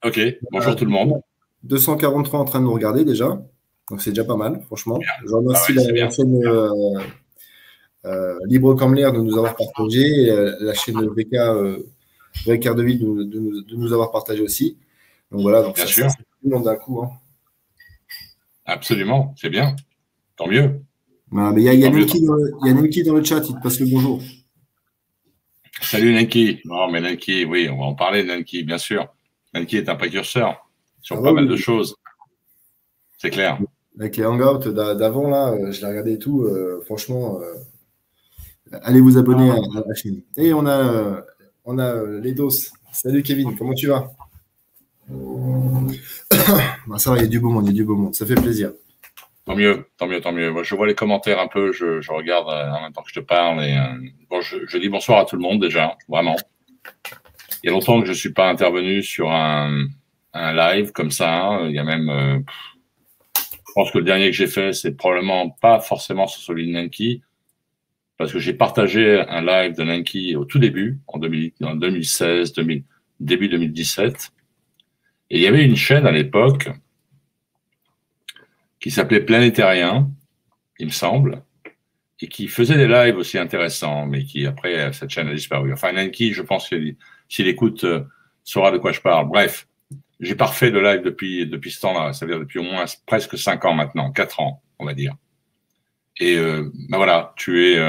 Ok, bonjour tout le monde. 243 en train de nous regarder déjà, donc c'est déjà pas mal, franchement. Bien. Je remercie Ah ouais, c'est la bien. chaîne Libre comme l'air de nous avoir partagé, et, la chaîne VK, VK de Ville de nous avoir partagé aussi. Donc voilà, donc Bien ça sûr, c'est tout le monde d'un coup, hein. absolument, c'est bien. Tant mieux, Voilà, mais il y a tant mieux. Il y a Nenki dans le chat, il te passe le bonjour. Salut Nanki. Non, mais Nanki, oui, on va en parler, Nanki, bien sûr. Nanki est un précurseur Ah sur bah pas mal oui, de choses, c'est clair. avec les hangouts d'avant, là, je l'ai regardé et tout, franchement, allez vous abonner à la chaîne. Et on a les doses. Salut Kevin, comment tu vas? Bah, ça va, il y a du beau monde, il y a du beau monde. Ça fait plaisir. Tant mieux, tant mieux, tant mieux. Moi, je vois les commentaires un peu, je regarde en même temps que je te parle. Et, bon, je dis bonsoir à tout le monde déjà, vraiment. Il y a longtemps que je ne suis pas intervenu sur un live comme ça, hein. Il y a même, je pense que le dernier que j'ai fait, c'est probablement pas forcément sur celui de Nanki, parce que j'ai partagé un live de Nanki au tout début, en 2016, début 2017. Et il y avait une chaîne à l'époque qui s'appelait Planétarien, il me semble, et qui faisait des lives aussi intéressants, mais qui après, cette chaîne a disparu. Enfin, Nanki, je pense que s'il écoute, saura de quoi je parle. Bref, j'ai pas refait de live depuis ce temps-là, ça veut dire depuis au moins presque 5 ans maintenant, 4 ans, on va dire. Et ben voilà, tu es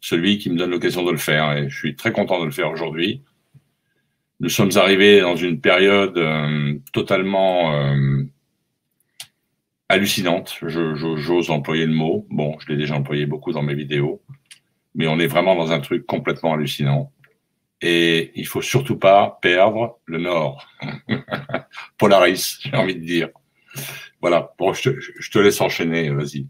celui qui me donne l'occasion de le faire, et je suis très content de le faire aujourd'hui. Nous sommes arrivés dans une période totalement hallucinante. J'ose employer le mot. Bon, je l'ai déjà employé beaucoup dans mes vidéos, mais on est vraiment dans un truc complètement hallucinant. Et il faut surtout pas perdre le Nord. Polaris, j'ai envie de dire. Voilà. Bon, je te laisse enchaîner. Vas-y.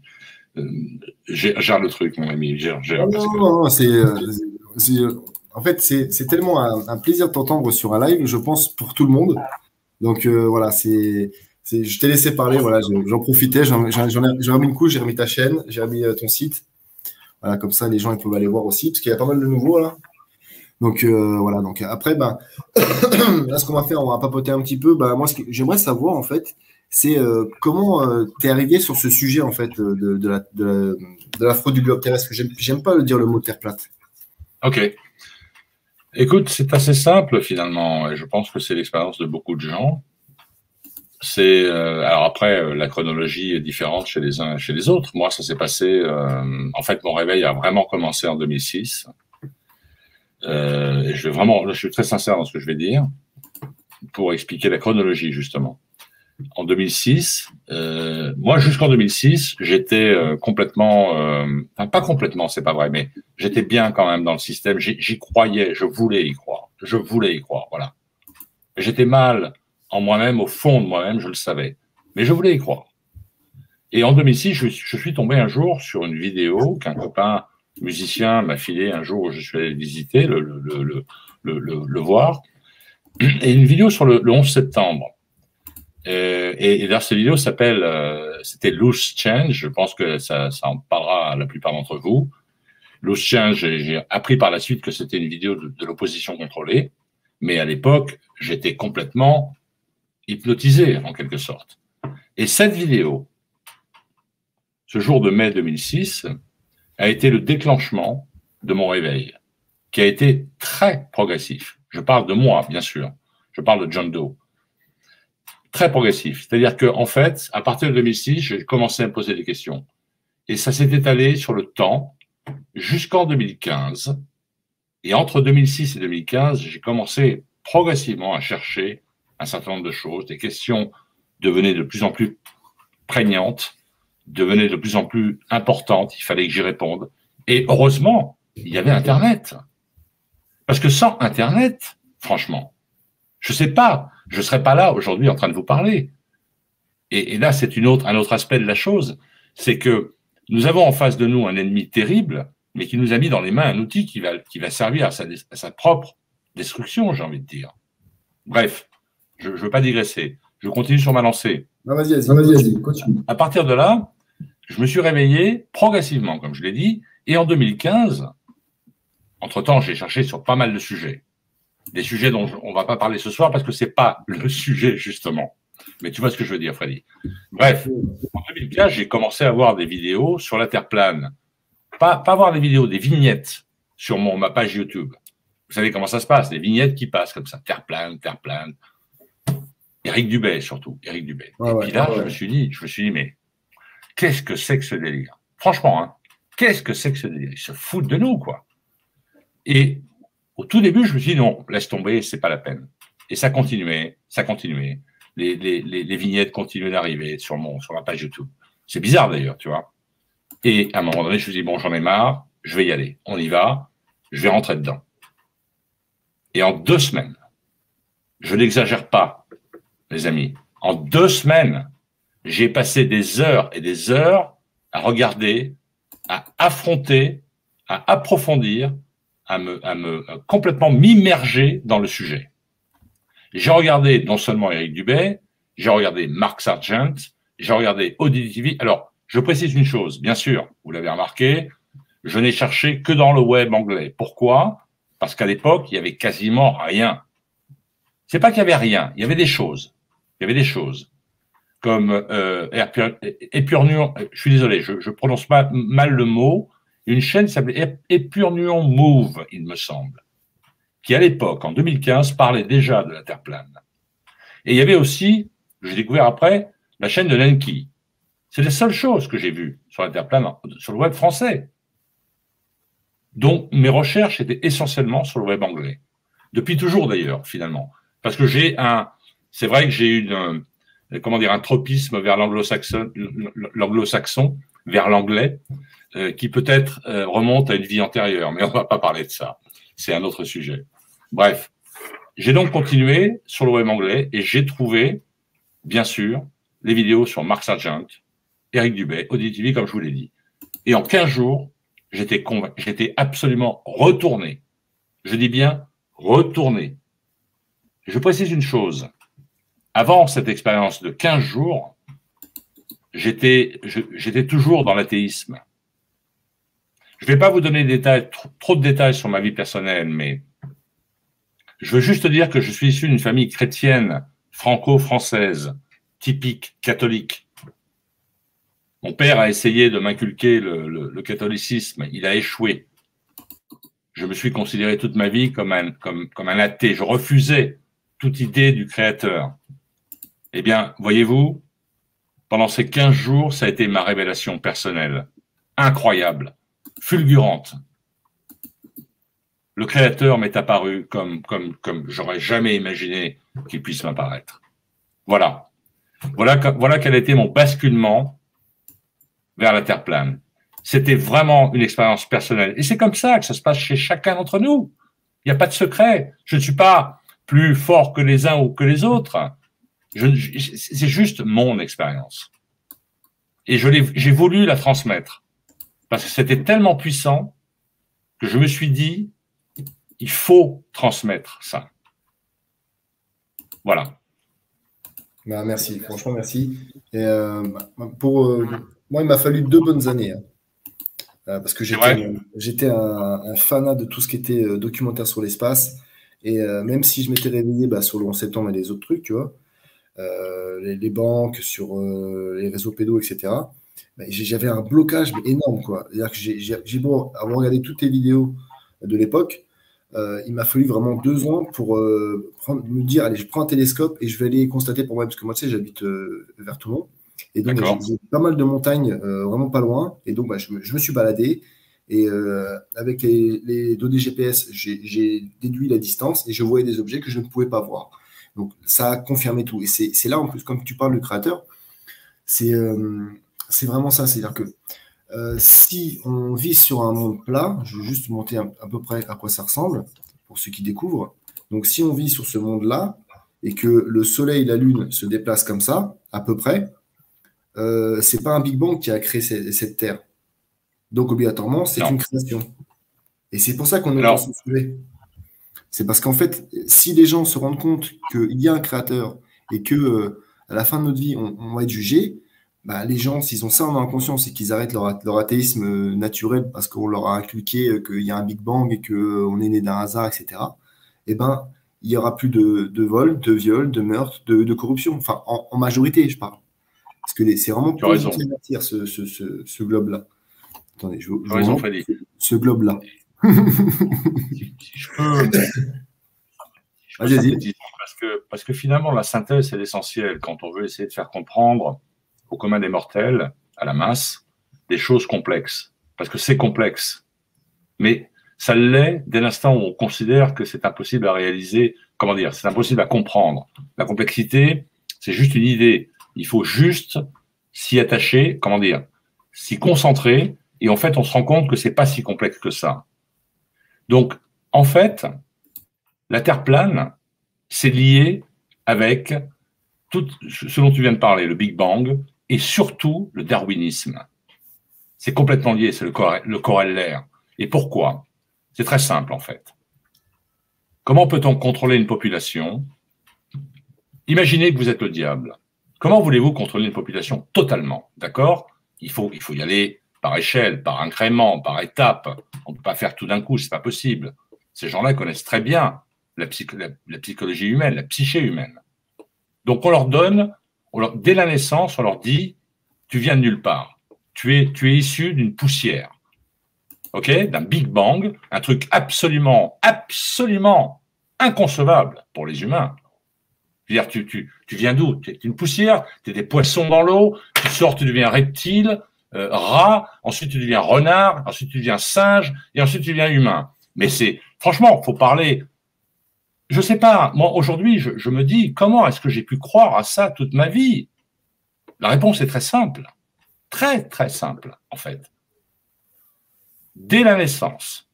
Gère le truc, mon ami. Gère, Non, parce non, que. non, non, en fait, c'est tellement un plaisir de t'entendre sur un live, je pense, pour tout le monde. Donc voilà, je t'ai laissé parler, voilà, j'en profitais, j'ai remis une couche, j'ai remis ta chaîne, j'ai remis ton site. Voilà, comme ça, les gens ils peuvent aller voir aussi, parce qu'il y a pas mal de nouveaux là. Donc voilà, donc après, ben, là, ce qu'on va faire, on va papoter un petit peu. Bah, moi, ce que j'aimerais savoir, en fait, c'est comment tu es arrivé sur ce sujet, en fait, de la fraude du globe terrestre. J'aime pas le dire le mot terre plate. Ok. Écoute, c'est assez simple finalement. Et je pense que c'est l'expérience de beaucoup de gens. C'est alors après la chronologie est différente chez les uns et chez les autres. Moi, ça s'est passé. En fait, mon réveil a vraiment commencé en 2006. Et je suis très sincère dans ce que je vais dire pour expliquer la chronologie justement. En 2006, moi jusqu'en 2006, j'étais complètement, enfin pas complètement, c'est pas vrai, mais j'étais bien quand même dans le système. J'y croyais, je voulais y croire, voilà. J'étais mal en moi-même, au fond de moi-même, je le savais, mais je voulais y croire. Et en 2006, je suis tombé un jour sur une vidéo qu'un copain musicien m'a filé un jour où je suis allé le visiter, le voir, et une vidéo sur le 11 septembre. Et d'ailleurs, cette vidéo s'appelle, c'était Loose Change. Je pense que ça en parlera à la plupart d'entre vous. Loose Change, j'ai appris par la suite que c'était une vidéo de l'opposition contrôlée. Mais à l'époque, j'étais complètement hypnotisé, en quelque sorte. Et cette vidéo, ce jour de mai 2006, a été le déclenchement de mon réveil, qui a été très progressif. Je parle de moi, bien sûr. Je parle de John Doe. Très progressif. C'est-à-dire que, en fait, à partir de 2006, j'ai commencé à me poser des questions. Et ça s'est étalé sur le temps jusqu'en 2015. Et entre 2006 et 2015, j'ai commencé progressivement à chercher un certain nombre de choses. Des questions devenaient de plus en plus prégnantes, devenaient de plus en plus importantes. Il fallait que j'y réponde. Et heureusement, il y avait Internet. Parce que sans Internet, franchement, je ne sais pas, je ne serais pas là aujourd'hui en train de vous parler. Et là, c'est un autre aspect de la chose, c'est que nous avons en face de nous un ennemi terrible, mais qui nous a mis dans les mains un outil qui va servir à sa propre destruction, j'ai envie de dire. Bref, je ne veux pas digresser. Je continue sur ma lancée. Non, vas-y, continue. À partir de là, je me suis réveillé progressivement, comme je l'ai dit, et en 2015, entre-temps, j'ai cherché sur pas mal de sujets. Des sujets dont on ne va pas parler ce soir parce que ce n'est pas le sujet, justement. Mais tu vois ce que je veux dire, Freddy. Bref, en 2015, j'ai commencé à voir des vidéos sur la Terre plane. Pas voir des vidéos, des vignettes sur ma page YouTube. Vous savez comment ça se passe, des vignettes qui passent comme ça. Terre plane, Terre plane. Éric Dubay, surtout. Éric Dubay. Et puis là, je me suis dit, mais qu'est-ce que c'est que ce délire? Franchement, hein, qu'est-ce que c'est que ce délire? Ils se foutent de nous, quoi. Et au tout début, je me suis dit, non, laisse tomber, c'est pas la peine. Et ça continuait, ça continuait. Les vignettes continuaient d'arriver sur ma page YouTube. C'est bizarre d'ailleurs, tu vois. Et à un moment donné, je me suis dit, bon, j'en ai marre, je vais y aller. On y va, je vais rentrer dedans. Et en 2 semaines, je n'exagère pas, les amis, en 2 semaines, j'ai passé des heures et des heures à regarder, à affronter, à approfondir, à complètement m'immerger dans le sujet. J'ai regardé non seulement Éric Dubay, j'ai regardé Mark Sargent, j'ai regardé Audit TV. Alors, je précise une chose, bien sûr, vous l'avez remarqué, je n'ai cherché que dans le web anglais. Pourquoi? Parce qu'à l'époque, il y avait quasiment rien. C'est pas qu'il y avait rien, il y avait des choses. Il y avait des choses comme Epurnuon, je suis désolé, je prononce mal le mot, une chaîne qui s'appelait Epurnuon Move, il me semble, qui à l'époque, en 2015, parlait déjà de la Terre plane. Et il y avait aussi, j'ai découvert après, la chaîne de Lenki. C'est les seules choses que j'ai vues sur la Terre plane, sur le web français. Donc, mes recherches étaient essentiellement sur le web anglais. Depuis toujours, d'ailleurs, finalement. Parce que c'est vrai que j'ai eu un tropisme vers l'anglo-saxon, vers l'anglais, qui peut-être remonte à une vie antérieure, mais on ne va pas parler de ça. C'est un autre sujet. Bref, j'ai donc continué sur le web anglais et j'ai trouvé, bien sûr, les vidéos sur Mark Sargent, Éric Dubay, Audit TV, comme je vous l'ai dit. Et en 15 jours, j'étais absolument retourné. Je dis bien retourné. Je précise une chose. Avant cette expérience de 15 jours, j'étais toujours dans l'athéisme. Je ne vais pas vous donner trop de détails sur ma vie personnelle, mais je veux juste dire que je suis issu d'une famille chrétienne, franco-française, typique, catholique. Mon père a essayé de m'inculquer le catholicisme. Il a échoué. Je me suis considéré toute ma vie comme un athée. Je refusais toute idée du Créateur. Eh bien, voyez-vous, pendant ces 15 jours, ça a été ma révélation personnelle. Incroyable, fulgurante. Le Créateur m'est apparu comme j'aurais jamais imaginé qu'il puisse m'apparaître. Voilà. Voilà quel a été mon basculement vers la Terre plane. C'était vraiment une expérience personnelle. Et c'est comme ça que ça se passe chez chacun d'entre nous. Il n'y a pas de secret. Je ne suis pas plus fort que les uns ou que les autres. C'est juste mon expérience. Et j'ai voulu la transmettre. Parce que c'était tellement puissant que je me suis dit, il faut transmettre ça. Voilà. Bah, merci, franchement, merci. Et, moi, il m'a fallu 2 bonnes années. Hein. Parce que j'étais un fanat de tout ce qui était documentaire sur l'espace. Et même si je m'étais réveillé sur le 11 septembre et les autres trucs, tu vois, les banques, sur les réseaux pédos, etc., j'avais un blocage énorme, quoi. C'est-à-dire que j'ai beau avoir regardé toutes les vidéos de l'époque, il m'a fallu vraiment 2 ans pour me dire, allez, je prends un télescope et je vais aller constater pour moi, parce que moi, tu sais, j'habite vers Toulon. Et donc, j'ai pas mal de montagnes vraiment pas loin. Et donc, je me suis baladé. Et avec les données GPS, j'ai déduit la distance et je voyais des objets que je ne pouvais pas voir. Donc, ça a confirmé tout. Et c'est là, en plus, comme tu parles du Créateur, c'est vraiment ça. C'est-à-dire que si on vit sur un monde plat, je vais juste montrer à peu près à quoi ça ressemble pour ceux qui découvrent. Donc, si on vit sur ce monde-là et que le Soleil et la Lune se déplacent comme ça, à peu près, c'est pas un Big Bang qui a créé cette Terre. Donc, obligatoirement, c'est une création. Et c'est pour ça qu'on est censuré. C'est parce qu'en fait, si les gens se rendent compte qu'il y a un créateur et que à la fin de notre vie, on va être jugé, les gens, s'ils ont ça en inconscience et qu'ils arrêtent leur athéisme naturel parce qu'on leur a inculqué qu'il y a un Big Bang et qu'on est né d'un hasard, etc., eh ben, il n'y aura plus de vol, de viol, de meurtre, de corruption. Enfin, en majorité, je parle. Parce que c'est vraiment Tu as raison. positif ce globe-là. Attendez, je Tu as vous raison, montre Freddy. ce globe-là. Si je peux Vas-y. parce que finalement, la synthèse, c'est l'essentiel quand on veut essayer de faire comprendre au commun des mortels, à la masse, des choses complexes. Parce que c'est complexe. Mais ça l'est dès l'instant où on considère que c'est impossible à réaliser, comment dire, c'est impossible à comprendre. La complexité, c'est juste une idée. Il faut juste s'y attacher, comment dire, s'y concentrer, et en fait, on se rend compte que c'est pas si complexe que ça. Donc, en fait, la Terre plane, c'est lié avec tout ce dont tu viens de parler, le Big Bang, et surtout le darwinisme. C'est complètement lié, c'est le corollaire. Et pourquoi? C'est très simple, en fait. Comment peut-on contrôler une population? Imaginez que vous êtes le diable. Comment voulez-vous contrôler une population totalement? D'accord? Il faut y aller par échelle, par incrément, par étape. On ne peut pas faire tout d'un coup, c'est pas possible. Ces gens-là connaissent très bien la psychologie humaine, la psyché humaine. Donc on leur donne, dès la naissance, on leur dit, tu viens de nulle part. Tu es issu d'une poussière. OK? D'un Big Bang, un truc absolument inconcevable pour les humains. Je veux dire, tu viens d'où? Tu es une poussière, tu es des poissons dans l'eau, tu sors, tu deviens reptile, rat, ensuite tu deviens renard, ensuite tu deviens singe, et ensuite tu deviens humain. Mais franchement, faut parler. Je sais pas, moi aujourd'hui, je me dis, comment est-ce que j'ai pu croire à ça toute ma vie? La réponse est très simple. Très, très simple, en fait. Dès la naissance,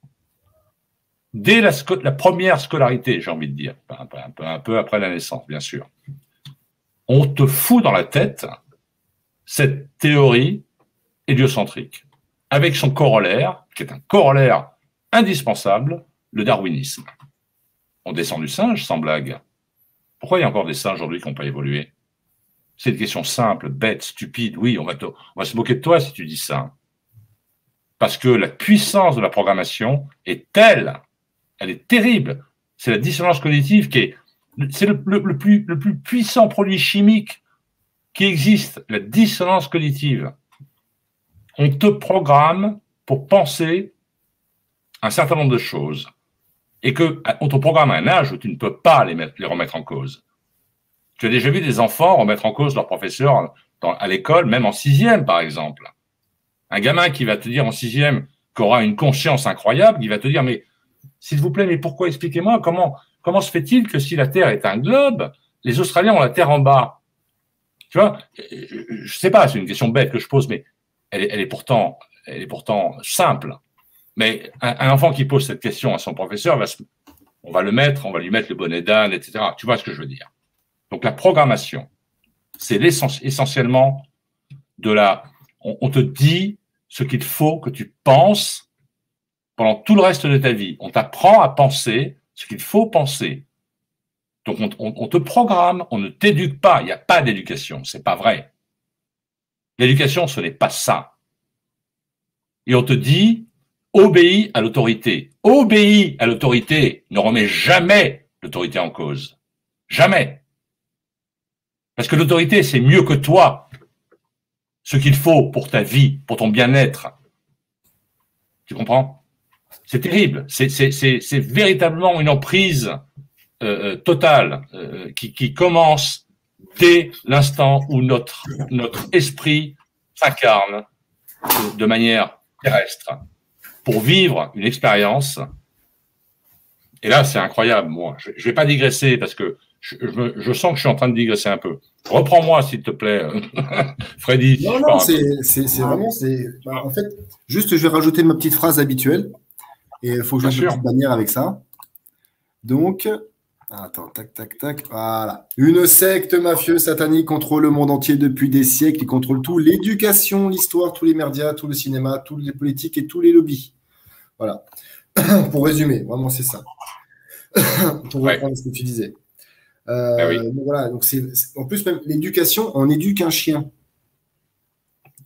dès la première scolarité, j'ai envie de dire, un peu après la naissance, bien sûr, on te fout dans la tête cette théorie héliocentrique, avec son corollaire, qui est un corollaire indispensable, le darwinisme. On descend du singe, sans blague. Pourquoi il y a encore des singes aujourd'hui qui n'ont pas évolué? C'est une question simple, bête, stupide. Oui, on va se moquer de toi si tu dis ça. Parce que la puissance de la programmation est telle, elle est terrible. C'est la dissonance cognitive c'est le plus puissant produit chimique qui existe, la dissonance cognitive. On te programme pour penser un certain nombre de choses. Et qu'on te programme à un âge où tu ne peux pas les remettre en cause. Tu as déjà vu des enfants remettre en cause leur professeur à l'école, même en 6e, par exemple. Un gamin qui va te dire en 6e, qui aura une conscience incroyable, il va te dire, mais s'il vous plaît, mais pourquoi, expliquez-moi, comment se fait-il que si la Terre est un globe, les Australiens ont la Terre en bas? Tu vois, je sais pas, c'est une question bête que je pose, mais elle est pourtant simple. Mais un enfant qui pose cette question à son professeur, on va lui mettre le bonnet d'âne, etc. Tu vois ce que je veux dire? Donc la programmation, c'est essentiellement on te dit ce qu'il faut que tu penses pendant tout le reste de ta vie. On t'apprend à penser ce qu'il faut penser. Donc on te programme, on ne t'éduque pas. Il n'y a pas d'éducation, c'est pas vrai. L'éducation, ce n'est pas ça. Et on te dit, obéis à l'autorité. Obéis à l'autorité. Ne remets jamais l'autorité en cause. Jamais. Parce que l'autorité, c'est mieux que toi. Ce qu'il faut pour ta vie, pour ton bien-être. Tu comprends? C'est terrible. C'est véritablement une emprise totale qui commence dès l'instant où notre esprit s'incarne de manière terrestre pour vivre une expérience. Et là, c'est incroyable, moi. Je ne vais pas digresser parce que je sens que je suis en train de digresser un peu. Reprends-moi, s'il te plaît, Freddy. Non, c'est vraiment... en fait, juste, je vais rajouter ma petite phrase habituelle. Et il faut que je fasse une petite bannière avec ça. Donc, attends, tac. Voilà. Une secte mafieuse satanique contrôle le monde entier depuis des siècles. Il contrôle tout. L'éducation, l'histoire, tous les médias, tout le cinéma, tous les politiques et tous les lobbies. Voilà. Pour résumer, vraiment, c'est ça. Pour reprendre ce que tu disais. Oui. Donc voilà, donc en plus, même l'éducation, on éduque un chien.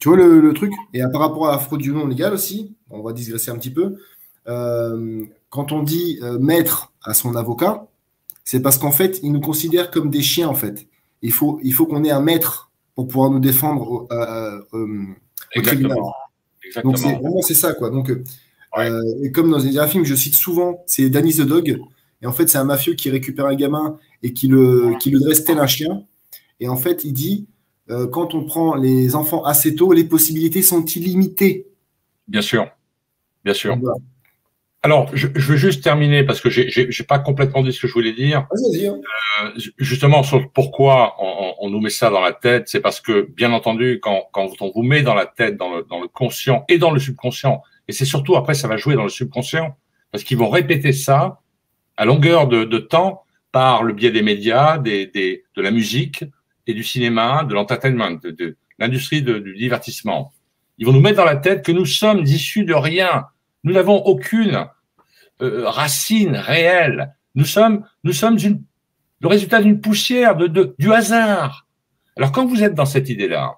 Tu vois le truc? Et par rapport à la fraude du non légal aussi, on va digresser un petit peu. quand on dit maître à son avocat, c'est parce qu'en fait, il nous considère comme des chiens, en fait. Il faut qu'on ait un maître pour pouvoir nous défendre au tribunal. Exactement. Donc, c'est ça, quoi. Donc, et comme dans un film que je cite souvent, c'est Danny the Dog. Et en fait, c'est un mafieux qui récupère un gamin et qui le dresse tel un chien. Et en fait, il dit, quand on prend les enfants assez tôt, les possibilités sont illimitées. Bien sûr. Bien sûr. Voilà. Alors, je veux juste terminer parce que j'ai pas complètement dit ce que je voulais dire. Vas-y. Justement, sur pourquoi on nous met ça dans la tête, c'est parce que, bien entendu, quand on vous met dans la tête, dans le conscient et dans le subconscient, et c'est surtout après ça va jouer dans le subconscient, parce qu'ils vont répéter ça à longueur de temps par le biais des médias, de la musique et du cinéma, de l'entertainment, de l'industrie du divertissement. Ils vont nous mettre dans la tête que nous sommes issus de rien. Nous n'avons aucune racine réelle. Nous sommes le résultat d'une poussière, du hasard. Alors, quand vous êtes dans cette idée-là,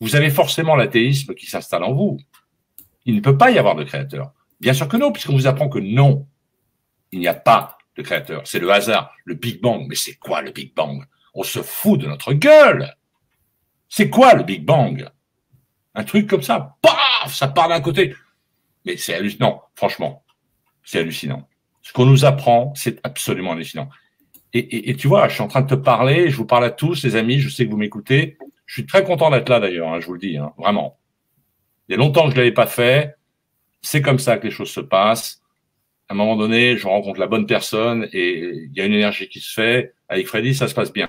vous avez forcément l'athéisme qui s'installe en vous. Il ne peut pas y avoir de créateur. Bien sûr que non, puisqu'on vous apprend que non, il n'y a pas de créateur. C'est le hasard, le Big Bang. Mais c'est quoi le Big Bang? On se fout de notre gueule. C'est quoi le Big Bang? Un truc comme ça, paf, ça part d'un côté. Mais c'est hallucinant, franchement, c'est hallucinant. Ce qu'on nous apprend, c'est absolument hallucinant. Et tu vois, je suis en train de te parler, je vous parle à tous, les amis, je sais que vous m'écoutez. Je suis très content d'être là d'ailleurs, hein, je vous le dis, hein, vraiment. Il y a longtemps que je ne l'avais pas fait. C'est comme ça que les choses se passent. À un moment donné, je rencontre la bonne personne et il y a une énergie qui se fait. Avec Freddy, ça se passe bien.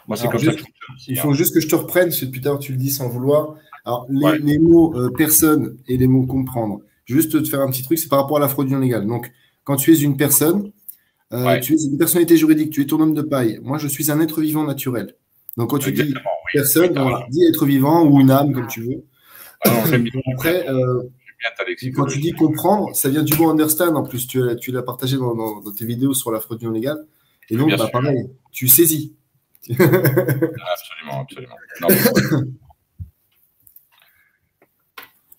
Moi, c'est comme ça que je fonctionne aussi. Il faut juste que je te reprenne, parce que depuis tout à l'heure, tu le dis sans vouloir. Alors, les mots personne et les mots comprendre. Juste te faire un petit truc, c'est par rapport à la fraude non légale. Donc, quand tu es une personne, tu es une personnalité juridique, tu es ton homme de paille. Moi, je suis un être vivant naturel. Donc, quand tu dis personne, voilà, dis être vivant ou une âme, comme tu veux. Après, quand tu dis comprendre, ça vient du mot understand. En plus, tu l'as partagé dans tes vidéos sur la fraude non légale. Et donc, pareil, tu saisis. Absolument. Non,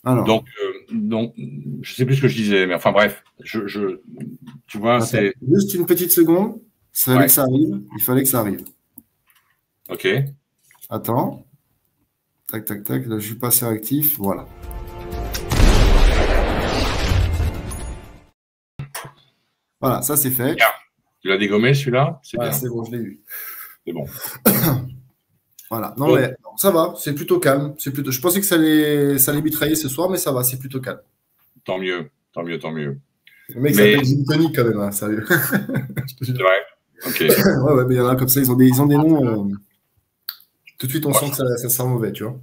alors, donc, je sais plus ce que je disais, mais enfin bref, tu vois, c'est juste une petite seconde. Il fallait que ça arrive. Il fallait que ça arrive. Ok. Attends. Tac. Là, je suis pas assez réactif. Voilà. Voilà, ça c'est fait. Bien. Tu l'as dégommé celui-là? C'est bien. C'est bon, je l'ai eu. C'est bon. Voilà. Non, mais ça va, c'est plutôt calme. Je pensais que ça allait mitrailler ce soir, mais ça va, c'est plutôt calme. Tant mieux. Le mec s'appelle Jim Tony quand même, hein, sérieux. C'est vrai. Ok. ouais, mais il y en a comme ça, ils ont des noms. Tout de suite, on sent que ça sent mauvais, tu vois.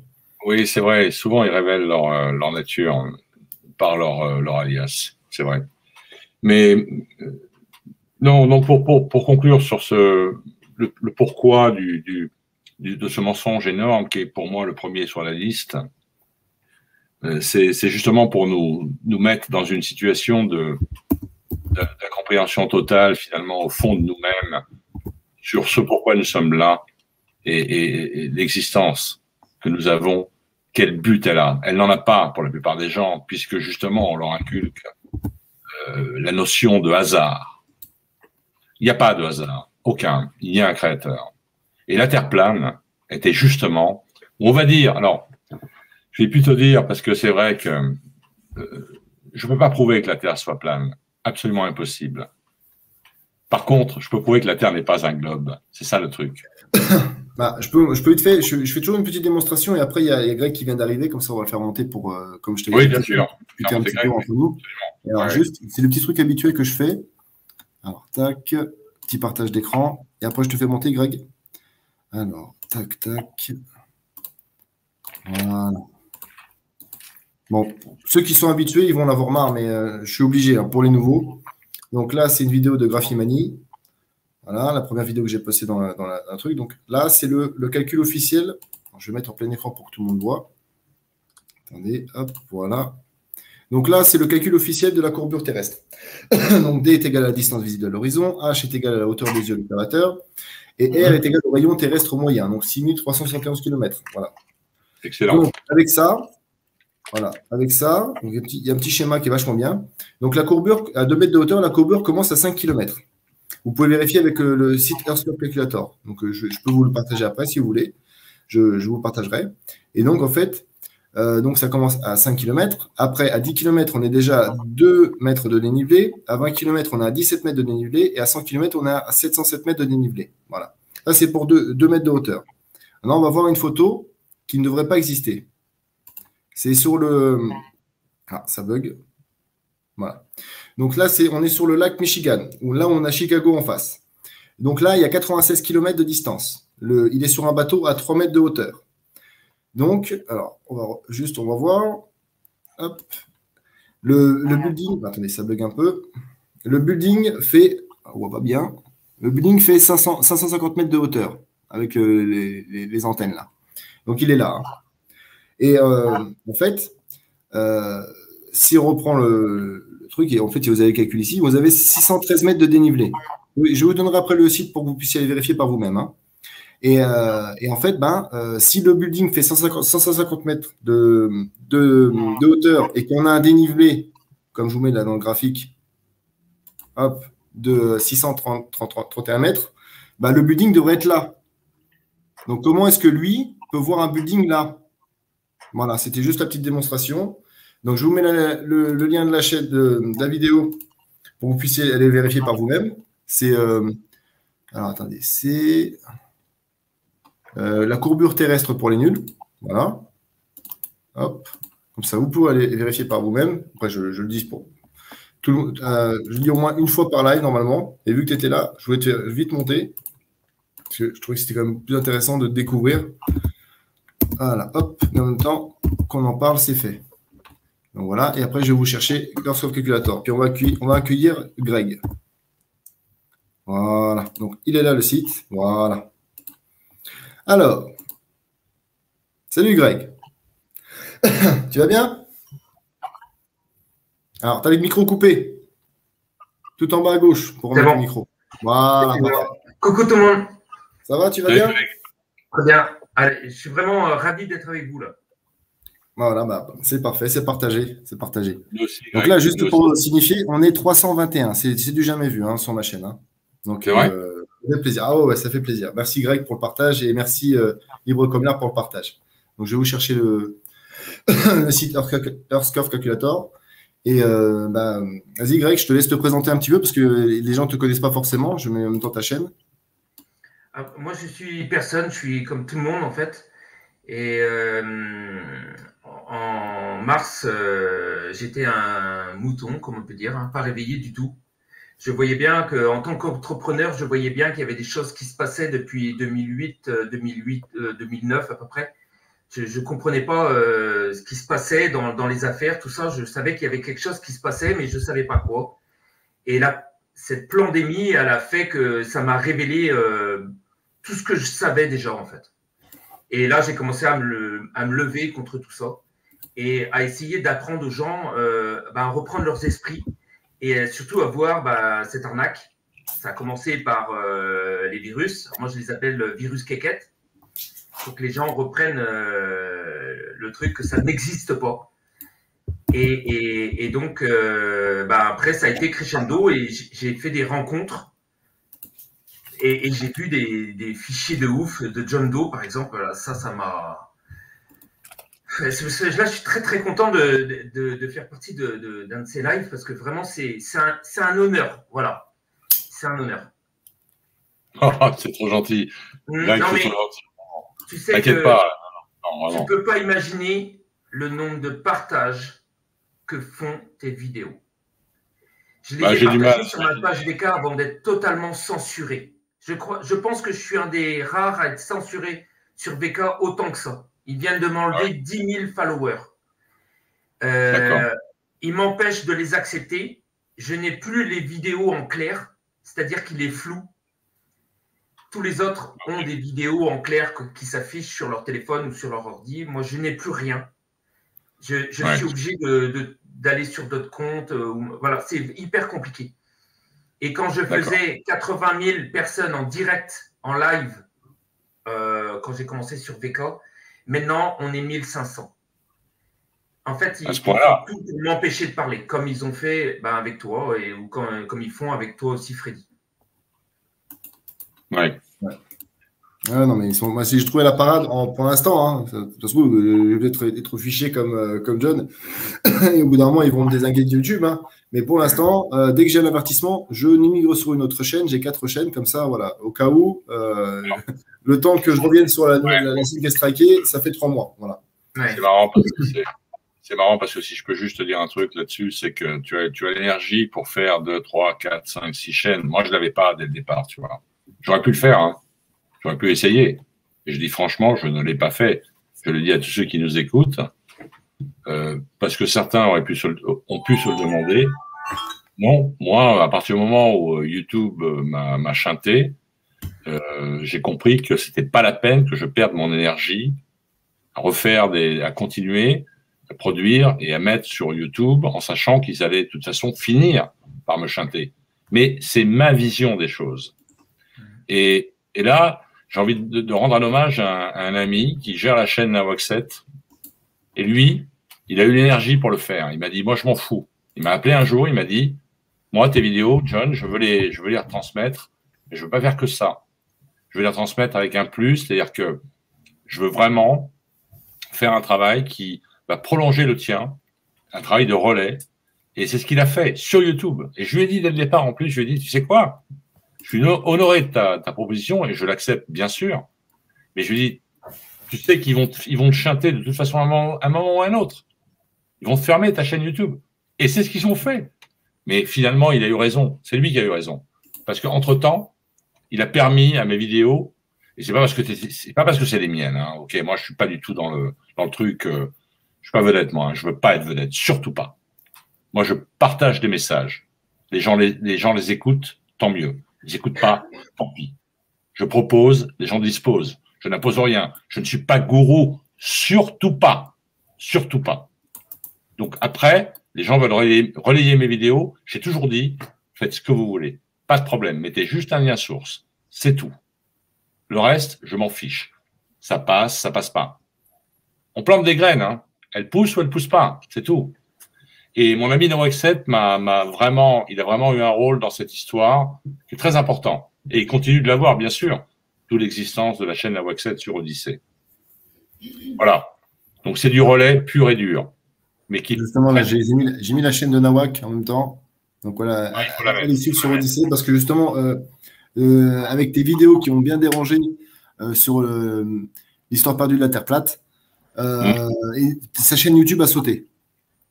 Oui, c'est vrai. Souvent, ils révèlent leur nature par leur alias. C'est vrai. Mais non, donc pour conclure sur le pourquoi de ce mensonge énorme qui est pour moi le premier sur la liste, c'est justement pour nous mettre dans une situation d'incompréhension totale finalement au fond de nous-mêmes sur ce pourquoi nous sommes là et l'existence que nous avons, quel but elle a. Elle n'en a pas pour la plupart des gens puisque justement on leur inculque la notion de hasard. Il n'y a pas de hasard, aucun. Il y a un créateur. Et la Terre plane était justement, on va dire, alors, je vais plutôt dire, parce que c'est vrai que je ne peux pas prouver que la Terre soit plane. Absolument impossible. Par contre, je peux prouver que la Terre n'est pas un globe. C'est ça le truc. Je peux vite fait, je fais toujours une petite démonstration et après il y a Greg qui vient d'arriver, comme ça on va le faire monter pour, comme je t'ai dit. Oui, bien sûr. Discuter un petit peu entre nous. Et alors juste, c'est le petit truc habituel que je fais. Alors, tac, petit partage d'écran. Et après je te fais monter, Greg. Alors, tac. Voilà. Bon, ceux qui sont habitués, ils vont en avoir marre, mais je suis obligé pour les nouveaux. Donc là, c'est une vidéo de Graphimani. Voilà, la première vidéo que j'ai postée dans un truc. Donc là, c'est le calcul officiel. Alors, je vais mettre en plein écran pour que tout le monde voit. Attendez, hop, voilà. Donc là, c'est le calcul officiel de la courbure terrestre. Donc D est égal à la distance visible à l'horizon, H est égal à la hauteur des yeux de l'opérateur, et R est égal au rayon terrestre moyen, donc 6371 km. Voilà. Excellent. Donc avec ça, Voilà, avec ça, donc il y a un petit schéma qui est vachement bien. Donc la courbure, à 2 mètres de hauteur, la courbure commence à 5 km. Vous pouvez vérifier avec le site Earthscope Calculator. Donc je peux vous le partager après si vous voulez. Je vous le partagerai. Et donc en fait, donc ça commence à 5 km. Après, à 10 km, on est déjà à 2 mètres de dénivelé. À 20 km, on est à 17 mètres de dénivelé. Et à 100 km, on est à 707 mètres de dénivelé. Voilà. Ça, c'est pour 2 mètres de hauteur. Maintenant, on va voir une photo qui ne devrait pas exister. C'est sur le... Ah, ça bug. Voilà. Donc là, on est sur le lac Michigan, où là, on a Chicago en face. Donc là, il y a 96 km de distance. Il est sur un bateau à 3 mètres de hauteur. Donc, alors, on va voir. Hop. Le building, attendez, ça bug un peu. Le building fait, on voit pas bien, le building fait 550 mètres de hauteur avec les antennes là. Donc, il est là. Hein. Et en fait, si on reprend le truc, et en fait, si vous avez calculé ici, vous avez 613 mètres de dénivelé. Je vous donnerai après le site pour que vous puissiez aller vérifier par vous-même. Hein. Et en fait, si le building fait 150 mètres de hauteur et qu'on a un dénivelé, comme je vous mets là dans le graphique, hop, de 631 mètres, le building devrait être là. Donc, comment est-ce que lui peut voir un building là? Voilà, c'était juste la petite démonstration. Donc, je vous mets le lien de la chaîne de la vidéo pour que vous puissiez aller vérifier par vous-même. C'est alors, attendez, c'est la courbure terrestre pour les nuls. Voilà. Hop. Comme ça, vous pouvez aller vérifier par vous-même. Après, je le dis pour tout le monde. Je le dis au moins une fois par live, normalement. Et vu que tu étais là, je voulais te vite monter. Parce que je trouvais que c'était quand même plus intéressant de découvrir. Voilà. Hop. Et en même temps qu'on en parle, c'est fait. Donc voilà. Et après, je vais vous chercher Earthscope Calculator. Puis on va accueillir Greg. Voilà. Donc, il est là, le site. Voilà. Alors, salut Greg. Tu vas bien? Alors, tu as le micro coupé. Tout en bas à gauche pour remettre le micro. Voilà. Coucou tout le monde. Ça va, tu vas bien? Très bien. Allez, je suis vraiment ravi d'être avec vous là. Voilà, c'est parfait, c'est partagé. C'est partagé. Donc là, juste pour signifier, on est 321. C'est du jamais vu sur ma chaîne. Hein. Donc, ça fait plaisir. Ah ouais, ça fait plaisir. Merci Greg pour le partage et merci Libre comme l'art pour le partage. Donc, je vais vous chercher le site Earthscope Calculator. Et vas-y Greg, je te laisse te présenter un petit peu parce que les gens ne te connaissent pas forcément. Je mets en même temps ta chaîne. Moi, je suis personne, je suis comme tout le monde en fait. Et en mars, j'étais un mouton, comme on peut dire, pas réveillé du tout. Je voyais bien qu'en tant qu'entrepreneur, je voyais bien qu'il y avait des choses qui se passaient depuis 2009 à peu près. Je ne comprenais pas ce qui se passait dans les affaires, tout ça. Je savais qu'il y avait quelque chose qui se passait, mais je ne savais pas quoi. Et là, cette pandémie, elle a fait que ça m'a révélé tout ce que je savais déjà, en fait. Et là, j'ai commencé à me lever contre tout ça et à essayer d'apprendre aux gens à reprendre leurs esprits et surtout à voir cette arnaque. Ça a commencé par les virus. Alors moi, je les appelle virus quéquette. Il faut que les gens reprennent le truc que ça n'existe pas. Et donc, après, ça a été crescendo et j'ai fait des rencontres et j'ai vu des fichiers de ouf de John Doe, par exemple. Ça m'a... Là, je suis très, très content de faire partie d'un de ces lives parce que vraiment, c'est un honneur. Voilà. C'est un honneur. Oh, c'est trop gentil. Greg, non, mais trop gentil. tu sais T'inquiète que pas. tu ne peux pas imaginer le nombre de partages que font tes vidéos. Je les ai partagées sur ma page VK avant d'être totalement censuré. Je pense que je suis un des rares à être censuré sur VK autant que ça. Ils viennent de m'enlever 10 000 followers. Ils m'empêchent de les accepter. Je n'ai plus les vidéos en clair, c'est-à-dire qu'il est flou. Tous les autres ont des vidéos en clair qui s'affichent sur leur téléphone ou sur leur ordi. Moi, je n'ai plus rien. Je suis obligé d'aller sur d'autres comptes. Voilà, c'est hyper compliqué. Et quand je faisais 80 000 personnes en direct, en live, quand j'ai commencé sur VK, maintenant, on est 1500. En fait, à ils ce font point-là. tout pour m'empêcher de parler, comme ils ont fait avec toi ou comme ils font avec toi aussi, Freddy. Ouais. Ah non, mais moi, si je trouvais la parade pour l'instant, hein, de toute façon, je vais être fiché comme John, et au bout d'un moment, ils vont me dézinguer de YouTube. Hein. Mais pour l'instant, dès que j'ai un avertissement, je migre sur une autre chaîne. J'ai 4 chaînes, comme ça, voilà. Au cas où, le temps que je revienne sur la cible qui est strikée, ça fait 3 mois. Voilà. Ouais. C'est marrant parce que si je peux juste te dire un truc là-dessus, c'est que tu as l'énergie pour faire 2, 3, 4, 5, 6 chaînes. Moi, je l'avais pas dès le départ, tu vois. J'aurais pu le faire, hein. J'aurais pu essayer. Et je dis franchement, je ne l'ai pas fait. Je le dis à tous ceux qui nous écoutent, parce que certains ont pu se le demander. Non, moi, à partir du moment où YouTube m'a chanté, j'ai compris que c'était pas la peine que je perde mon énergie à continuer à produire et à mettre sur YouTube en sachant qu'ils allaient de toute façon finir par me chanter. Mais c'est ma vision des choses. Et là, j'ai envie de rendre un hommage à un ami qui gère la chaîne Nawak 7. Et lui, il a eu l'énergie pour le faire. Il m'a dit, moi, je m'en fous. Il m'a appelé un jour, il m'a dit, moi, tes vidéos, John, je veux les retransmettre, mais je veux pas faire que ça. Je veux les retransmettre avec un plus, c'est-à-dire que je veux vraiment faire un travail qui va prolonger le tien, un travail de relais. Et c'est ce qu'il a fait sur YouTube. Et je lui ai dit dès le départ, en plus, je lui ai dit, tu sais quoi? Je suis honoré de ta proposition et je l'accepte, bien sûr. Mais je lui ai dit, tu sais qu'ils vont te chanter de toute façon à un moment ou à un autre. Ils vont te fermer ta chaîne YouTube. Et c'est ce qu'ils ont fait. Mais finalement, il a eu raison. C'est lui qui a eu raison. Parce qu'entre-temps, il a permis à mes vidéos, et c'est pas parce que c'est les miennes, hein. Ok, moi, je suis pas du tout dans le truc, je suis pas vedette, moi, hein. Je veux pas être vedette. Surtout pas. Moi, je partage des messages. Les gens les écoutent, tant mieux. Ils n'écoutent pas, tant pis. Je propose, les gens disposent. Je n'impose rien. Je ne suis pas gourou. Surtout pas. Surtout pas. Donc après, les gens veulent relayer mes vidéos. J'ai toujours dit, faites ce que vous voulez. Pas de problème. Mettez juste un lien source. C'est tout. Le reste, je m'en fiche. Ça passe pas. On plante des graines, hein. Elles poussent ou elles poussent pas. C'est tout. Et mon ami Nawak 7 il a vraiment eu un rôle dans cette histoire qui est très important. Et il continue de l'avoir, bien sûr, d'où l'existence de la chaîne Nawak 7 sur Odyssey. Voilà. Donc c'est du relais pur et dur. Mais qui justement, là, j'ai mis la chaîne de Nawak en même temps. Donc voilà, allez suivre sur Odyssey parce que justement, avec tes vidéos qui ont bien dérangé sur l'histoire perdue de la Terre plate, sa chaîne YouTube a sauté.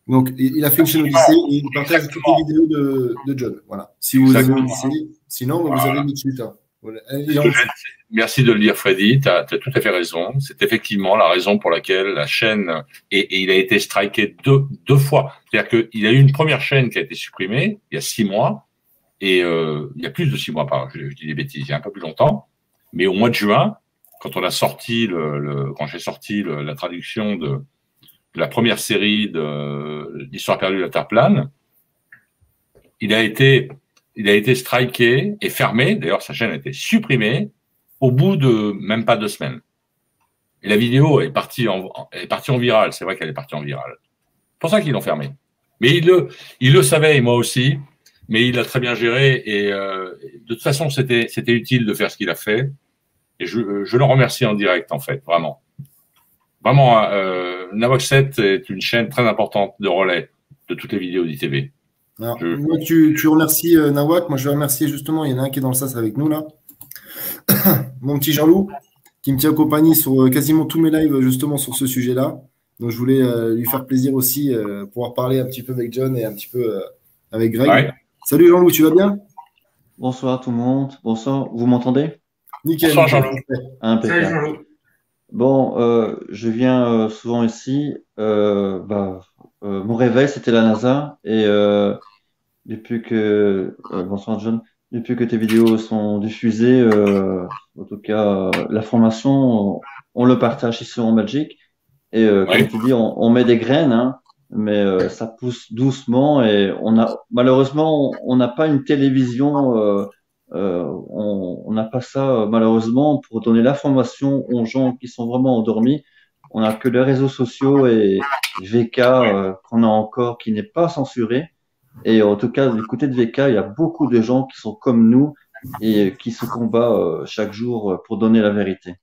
Donc, il a fait une chaîne Odyssey et il partage toutes les vidéos de John. Voilà. Si vous avez Odyssey, sinon, vous avez mis Twitter. Voilà. Merci de le dire, Freddy. Tu as tout à fait raison. C'est effectivement la raison pour laquelle la chaîne, et il a été striké deux fois. C'est-à-dire qu'il a eu une première chaîne qui a été supprimée il y a 6 mois, et il y a plus de 6 mois, je dis des bêtises, il y a un peu plus longtemps. Mais au mois de juin, quand on a sorti quand j'ai sorti la traduction de la première série de l'histoire perdue de la Terre plane, il a été striké et fermé. D'ailleurs, sa chaîne a été supprimée au bout de même pas 2 semaines. Et la vidéo est partie en virale. C'est vrai qu'elle est partie en virale. C'est pour ça qu'ils l'ont fermée. Mais il le savait, et moi aussi. Mais il a très bien géré. Et de toute façon, c'était utile de faire ce qu'il a fait. Et je le remercie en direct, en fait, vraiment. Vraiment, Nawak 7 est une chaîne très importante de relais de toutes les vidéos d'ITV. Alors, moi, tu remercies Nawak. Moi, je vais remercier justement, il y en a un qui est dans le sas avec nous là. Mon petit Jean-Loup, qui me tient compagnie sur quasiment tous mes lives justement sur ce sujet-là. Donc, je voulais lui faire plaisir aussi pouvoir parler un petit peu avec John et un petit peu avec Greg. Ouais. Salut Jean-Loup, tu vas bien? Bonsoir tout le monde. Bonsoir, vous m'entendez? Nickel. Bonsoir Jean-Loup. Salut Jean-Loup. Bon, je viens souvent ici. Mon réveil, c'était la NASA. Et depuis que... bonsoir John. Depuis que tes vidéos sont diffusées, en tout cas, l'information, on le partage ici en Belgique. Et comme tu dis, on met des graines, hein, mais ça pousse doucement. Et malheureusement, on n'a pas une télévision... on n'a pas ça malheureusement pour donner l'information aux gens qui sont vraiment endormis. on n'a que les réseaux sociaux et VK qu'on a encore, qui n'est pas censuré. Et en tout cas, du côté de VK, il y a beaucoup de gens qui sont comme nous et qui se combattent chaque jour pour donner la vérité.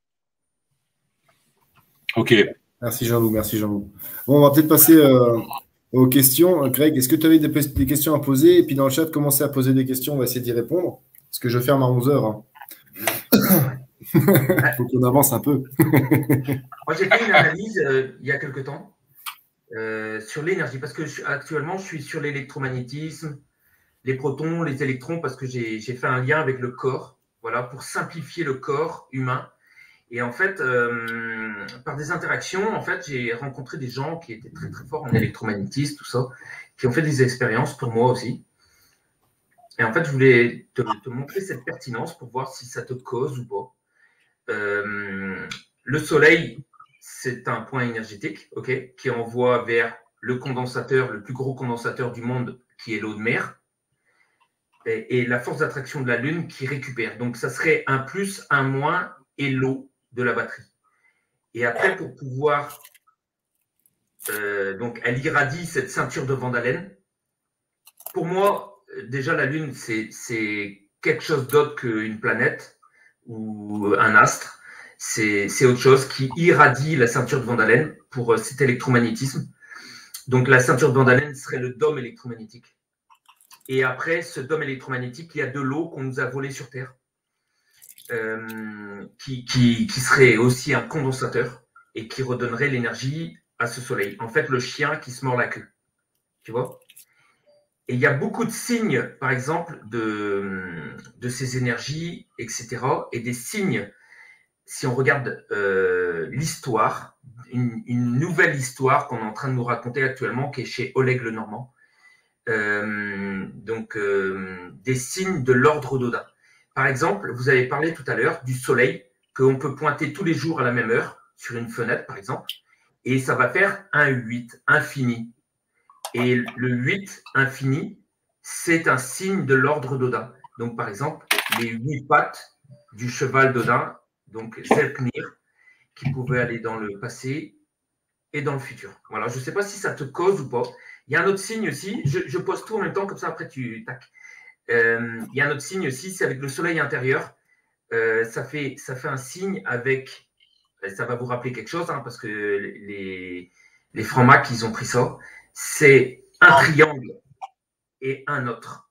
Ok. Merci Jean-Loup, merci Jean-Loup. Bon, on va peut-être passer aux questions. Greg, est-ce que tu avais des questions à poser? Et puis dans le chat, commencez à poser des questions, on va essayer d'y répondre. Parce que je ferme à 11h. Il faut qu'on avance un peu. Moi, j'ai fait une analyse il y a quelque temps sur l'énergie, parce que actuellement, je suis sur l'électromagnétisme, les protons, les électrons, parce que j'ai fait un lien avec le corps, voilà, pour simplifier le corps humain. Et en fait, par des interactions, en fait, j'ai rencontré des gens qui étaient très très forts en électromagnétisme, tout ça, qui ont fait des expériences pour moi aussi. Et en fait, je voulais te montrer cette pertinence pour voir si ça te cause ou pas. Le soleil, c'est un point énergétique, ok, qui envoie vers le condensateur, le plus gros condensateur du monde, qui est l'eau de mer, et la force d'attraction de la Lune qui récupère. Donc, ça serait un plus, un moins et l'eau de la batterie. Et après, pour pouvoir... donc, elle irradie cette ceinture de Van Allen. Pour moi, déjà, la Lune, c'est quelque chose d'autre qu'une planète ou un astre. C'est autre chose qui irradie la ceinture de Van Allen pour cet électromagnétisme. Donc, la ceinture de Van Allen serait le dôme électromagnétique. Et après, ce dôme électromagnétique, il y a de l'eau qu'on nous a volée sur Terre, qui serait aussi un condensateur et qui redonnerait l'énergie à ce soleil. En fait, le chien qui se mord la queue. Tu vois? Et il y a beaucoup de signes, par exemple, de ces énergies, etc. Et des signes, si on regarde l'histoire, une nouvelle histoire qu'on est en train de nous raconter actuellement, qui est chez Oleg Lenormand. Des signes de l'ordre d'Odin. Par exemple, vous avez parlé tout à l'heure du soleil, qu'on peut pointer tous les jours à la même heure, sur une fenêtre, par exemple, et ça va faire un 8, infini. Et le 8 infini, c'est un signe de l'ordre d'Odin. Donc, par exemple, les 8 pattes du cheval d'Odin, donc Zelknir, qui pouvait aller dans le passé et dans le futur. Voilà, je ne sais pas si ça te cause ou pas. Il y a un autre signe aussi, je pose tout en même temps, comme ça après tu tac. Il y a un autre signe aussi, c'est avec le soleil intérieur. Ça fait un signe avec, ça va vous rappeler quelque chose, hein, parce que les francs-macs, ils ont pris ça. C'est un triangle et un autre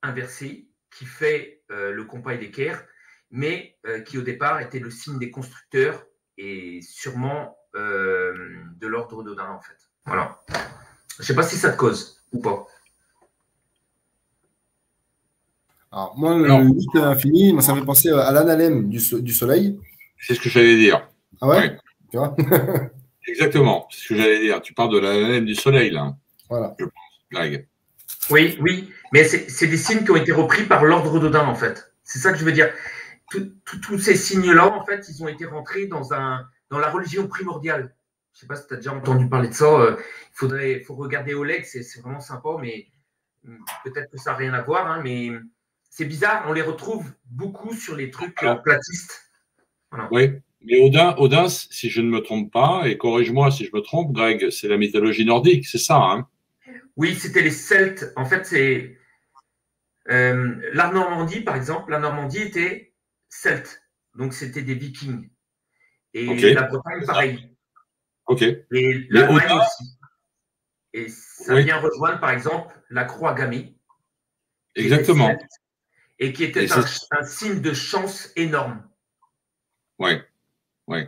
inversé qui fait le compas d'équerre, mais qui au départ était le signe des constructeurs et sûrement de l'ordre d'Odin en fait. Voilà. Je ne sais pas si ça te cause ou pas. Alors, moi, le 8 à l'infini, moi, ça me fait penser à l'analème du soleil. C'est ce que j'allais dire. Ah ouais, tu vois. Exactement, c'est ce que j'allais dire. Tu parles de l'analème du soleil, là. Voilà. Je pense, Greg. Oui, mais c'est des signes qui ont été repris par l'ordre d'Odin, en fait. C'est ça que je veux dire. Tous ces signes-là, en fait, ils ont été rentrés dans la religion primordiale. Je ne sais pas si tu as déjà entendu parler de ça. Il faut regarder Oleg, c'est vraiment sympa, mais peut-être que ça n'a rien à voir. Hein, mais c'est bizarre, on les retrouve beaucoup sur les trucs platistes. Voilà. Oui, mais Odin, si je ne me trompe pas, et corrige-moi si je me trompe, Greg, c'est la mythologie nordique, c'est ça, hein? Oui, c'était les Celtes. En fait, c'est la Normandie, par exemple. La Normandie était celte, donc c'était des Vikings. Et Okay. la Bretagne, pareil. Ok. Et l'Allemagne aussi. Et ça vient rejoindre, par exemple, la croix gammée. Exactement. Et qui était un signe de chance énorme. Oui, oui.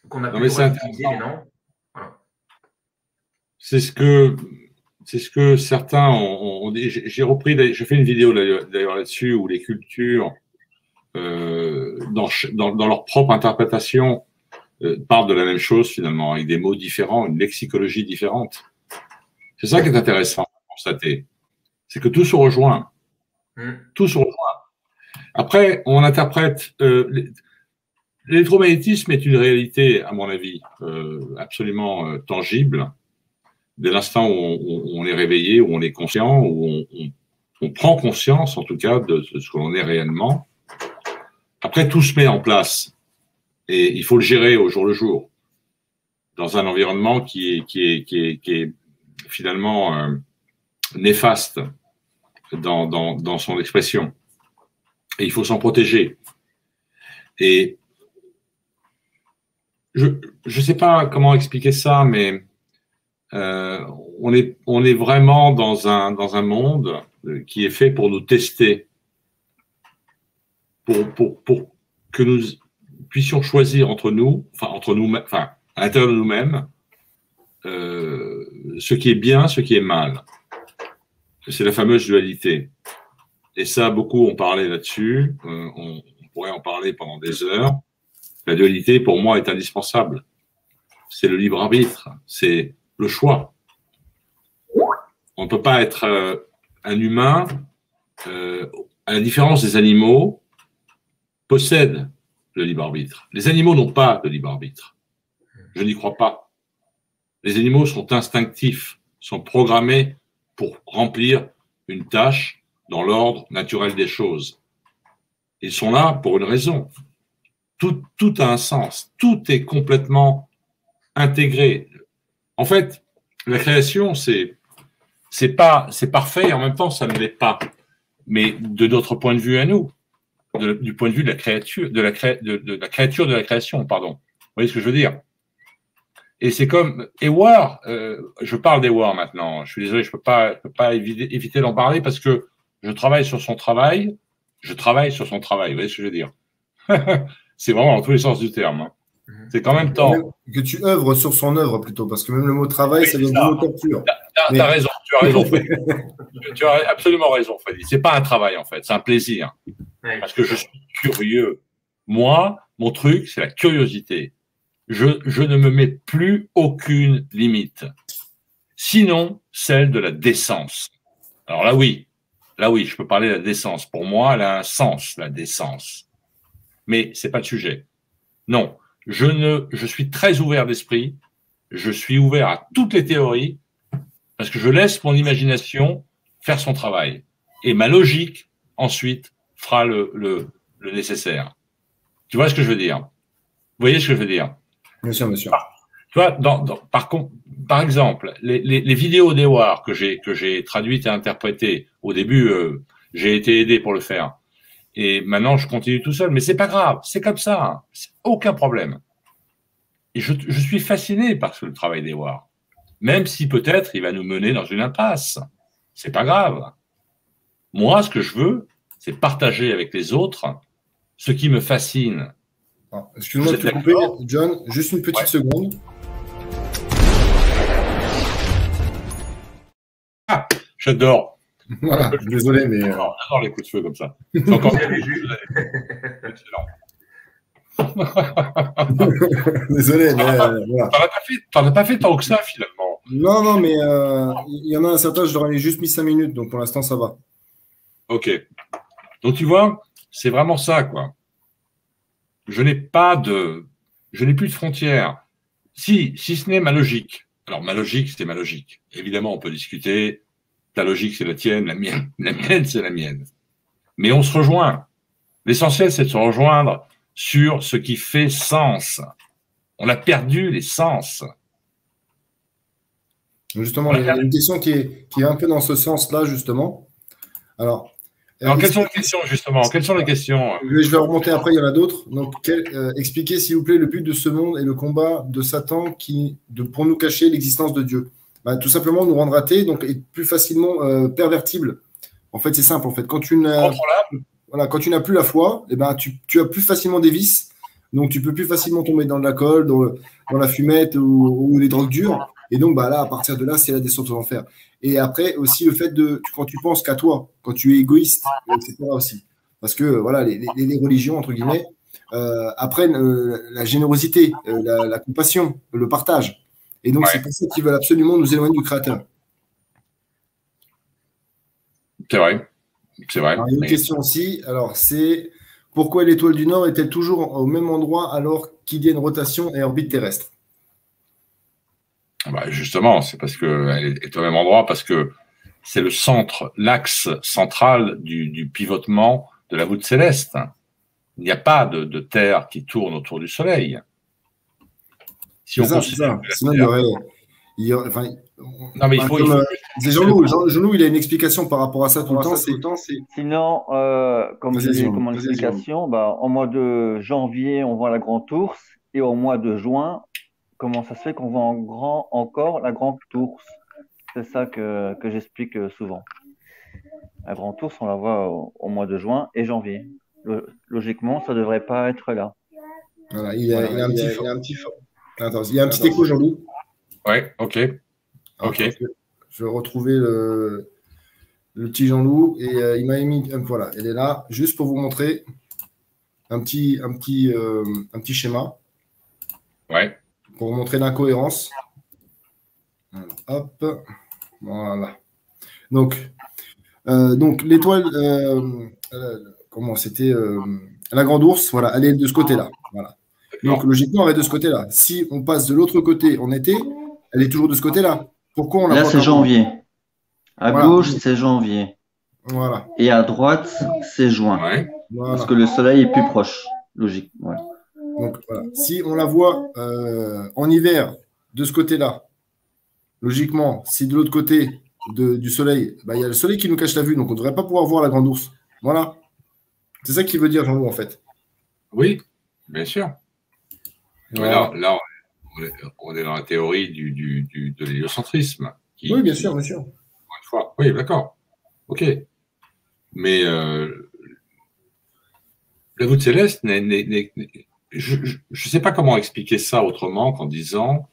Qu'on a pu utiliser, mais non. Voilà. C'est ce que certains ont dit. J'ai fait une vidéo d'ailleurs là-dessus où les cultures, dans leur propre interprétation, parlent de la même chose finalement, avec des mots différents, une lexicologie différente. C'est ça qui est intéressant à constater. C'est que tout se rejoint. Tout se rejoint. Après, on interprète. L'électromagnétisme est une réalité, à mon avis, absolument tangible. Dès l'instant où on est réveillé, où on est conscient, où on prend conscience, en tout cas, de ce que l'on est réellement. Après, tout se met en place et il faut le gérer au jour le jour. dans un environnement qui est finalement néfaste dans son expression. Et il faut s'en protéger. Et je ne sais pas comment expliquer ça, mais on est vraiment dans un monde qui est fait pour nous tester, pour que nous puissions choisir entre nous, à l'intérieur de nous-mêmes, ce qui est bien, ce qui est mal. C'est la fameuse dualité. Et ça, beaucoup ont parlé là-dessus. On pourrait en parler pendant des heures. La dualité, pour moi, est indispensable. C'est le libre arbitre, c'est le choix. On ne peut pas être un humain, à la différence des animaux, possède le libre arbitre. Les animaux n'ont pas de libre arbitre. Je n'y crois pas. Les animaux sont instinctifs, sont programmés pour remplir une tâche dans l'ordre naturel des choses. Ils sont là pour une raison. Tout a un sens. Tout est complètement intégré. En fait, la création, c'est parfait et en même temps, ça ne l'est pas. Mais de notre point de vue à nous, du point de vue de la créature, de la créature de la création, pardon. Vous voyez ce que je veux dire? Et c'est comme Éouard, je parle d'Éouard maintenant. Je suis désolé, je peux pas éviter d'en parler parce que je travaille sur son travail. Vous voyez ce que je veux dire? C'est vraiment dans tous les sens du terme. Hein. C'est qu'en même temps… Que tu œuvres sur son œuvre plutôt, parce que même le mot travail, ça vient du mot torture. Tu as raison, Freddy. Tu as absolument raison, Freddy. C'est pas un travail, en fait, c'est un plaisir. Parce que je suis curieux. Moi, mon truc, c'est la curiosité. Je ne me mets plus aucune limite. Sinon, celle de la décence. Alors là, oui, je peux parler de la décence. Pour moi, elle a un sens, la décence. Mais c'est pas le sujet. Non, je suis très ouvert d'esprit. Je suis ouvert à toutes les théories parce que je laisse mon imagination faire son travail. Et ma logique, ensuite, fera le nécessaire. Tu vois ce que je veux dire? Vous voyez ce que je veux dire? Bien sûr, monsieur. Tu vois, par exemple, les vidéos d'Éouard que j'ai traduites et interprétées, au début, j'ai été aidé pour le faire. Et maintenant, je continue tout seul. Mais c'est pas grave, c'est comme ça. Hein. Aucun problème. Et je suis fasciné par le travail d'Éouard. Même si peut-être il va nous mener dans une impasse. C'est pas grave. Moi, ce que je veux, c'est partager avec les autres ce qui me fascine. Excuse-moi de te couper, John, juste une petite seconde. Ah, j'adore. Voilà, désolé, mais… J'adore les coups de feu comme ça. C'est encore excellent. Désolé, mais voilà. T'en as pas fait tant que ça, finalement. Non, mais il y en a un certain, je leur ai juste mis 5 minutes, donc pour l'instant, ça va. Ok. Donc, tu vois, c'est vraiment ça, quoi. Je n'ai plus de frontières. Si ce n'est ma logique. Alors, ma logique, c'est ma logique. Évidemment, on peut discuter. Ta logique, c'est la tienne, la mienne. La mienne, c'est la mienne. Mais on se rejoint. L'essentiel, c'est de se rejoindre sur ce qui fait sens. On a perdu les sens. Justement, il y a une question qui est un peu dans ce sens-là, justement. Alors, quelles sont les questions, justement? Quelles sont les questions? Je vais remonter après, il y en a d'autres. Donc, expliquez, s'il vous plaît, le but de ce monde et le combat de Satan pour nous cacher l'existence de Dieu. Bah, tout simplement nous rendre athées, donc être plus facilement pervertibles. En fait, c'est simple. En fait, quand tu n'as plus la foi, eh ben, tu as plus facilement des vices. Donc, tu peux plus facilement tomber dans l'alcool, dans la fumette ou les drogues dures. Et donc, bah, là, à partir de là, c'est la descente aux enfers. Et après, aussi, le fait quand tu penses qu'à toi, quand tu es égoïste, etc. aussi. Parce que, voilà, les religions, entre guillemets, apprennent la générosité, la compassion, le partage. Et donc, c'est pour ça qu'ils veulent absolument nous éloigner du Créateur. C'est vrai. Alors, il y a une question aussi. Alors, c'est pourquoi l'étoile du Nord est-elle toujours au même endroit alors qu'il y a une rotation et orbite terrestre? Bah justement, c'est parce qu'elle est au même endroit, parce que c'est le centre, l'axe central du pivotement de la voûte céleste. Il n'y a pas de Terre qui tourne autour du Soleil. Si on C'est considère ça. que la Sinon, Terre- enfin, Non, mais il faut, c'est Jean-Loup, il a une explication par rapport à ça tout le temps. Sinon, comme je Vas-y, dis Jean. comme explication, bah, au mois de janvier, on voit la grande ours, et au mois de juin, comment ça se fait qu'on voit encore la grande ours? C'est ça que j'explique souvent. La grande ours, on la voit au mois de juin et janvier. Logiquement, ça ne devrait pas être là. Voilà, il a un petit fort. Attends, il y a un petit écho, Jean-Loup. Ouais, ok. Ok. Attends, je vais retrouver le petit Jean-Loup et il m'a mis. Voilà, elle est là, juste pour vous montrer un petit schéma Ouais. pour vous montrer l'incohérence. Voilà, hop, voilà. Donc l'étoile, comment c'était la grande ours, voilà, elle est de ce côté-là. Voilà. Donc logiquement, elle est de ce côté-là. Si on passe de l'autre côté en été, elle est toujours de ce côté-là. Pourquoi on la Là, voit c'est comme- janvier. À Voilà. gauche, c'est janvier. Voilà. Et à droite, c'est juin. Ouais. Voilà. Parce que le soleil est plus proche. Logique. Ouais. Donc voilà. Si on la voit en hiver de ce côté-là, logiquement, si de l'autre côté du soleil, bah, il y a le soleil qui nous cache la vue, donc on ne devrait pas pouvoir voir la grande ours. Voilà. C'est ça qu'il veut dire, Jean-Loup, en fait. Oui, bien sûr. Voilà. Là, on est dans la théorie de l'héliocentrisme. Oui, bien sûr, bien sûr. Encore une fois. Oui, d'accord. OK. Mais la voûte céleste, je ne sais pas comment expliquer ça autrement qu'en disant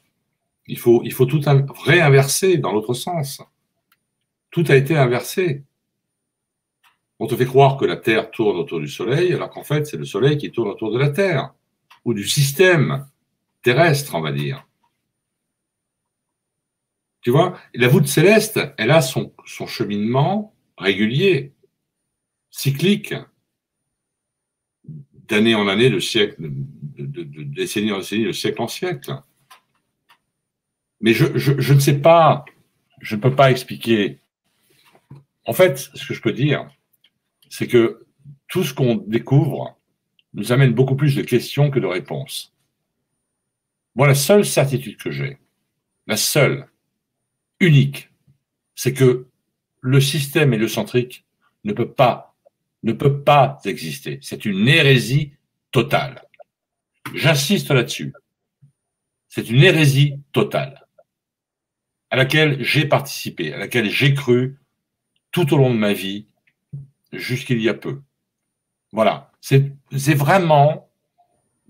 il faut tout réinverser dans l'autre sens. Tout a été inversé. On te fait croire que la Terre tourne autour du Soleil, alors qu'en fait, c'est le Soleil qui tourne autour de la Terre, ou du système terrestre, on va dire. Tu vois, la voûte céleste, elle a son cheminement régulier, cyclique, d'année en année, de siècle, de décennie en décennie, de siècle en siècle. Mais je ne sais pas, je ne peux pas expliquer. En fait, ce que je peux dire, c'est que tout ce qu'on découvre nous amène beaucoup plus de questions que de réponses. Moi, la seule certitude que j'ai, la seule, unique, c'est que le système héliocentrique ne peut pas exister. C'est une hérésie totale. J'insiste là-dessus. C'est une hérésie totale à laquelle j'ai participé, à laquelle j'ai cru tout au long de ma vie, jusqu'il y a peu. Voilà. C'est vraiment,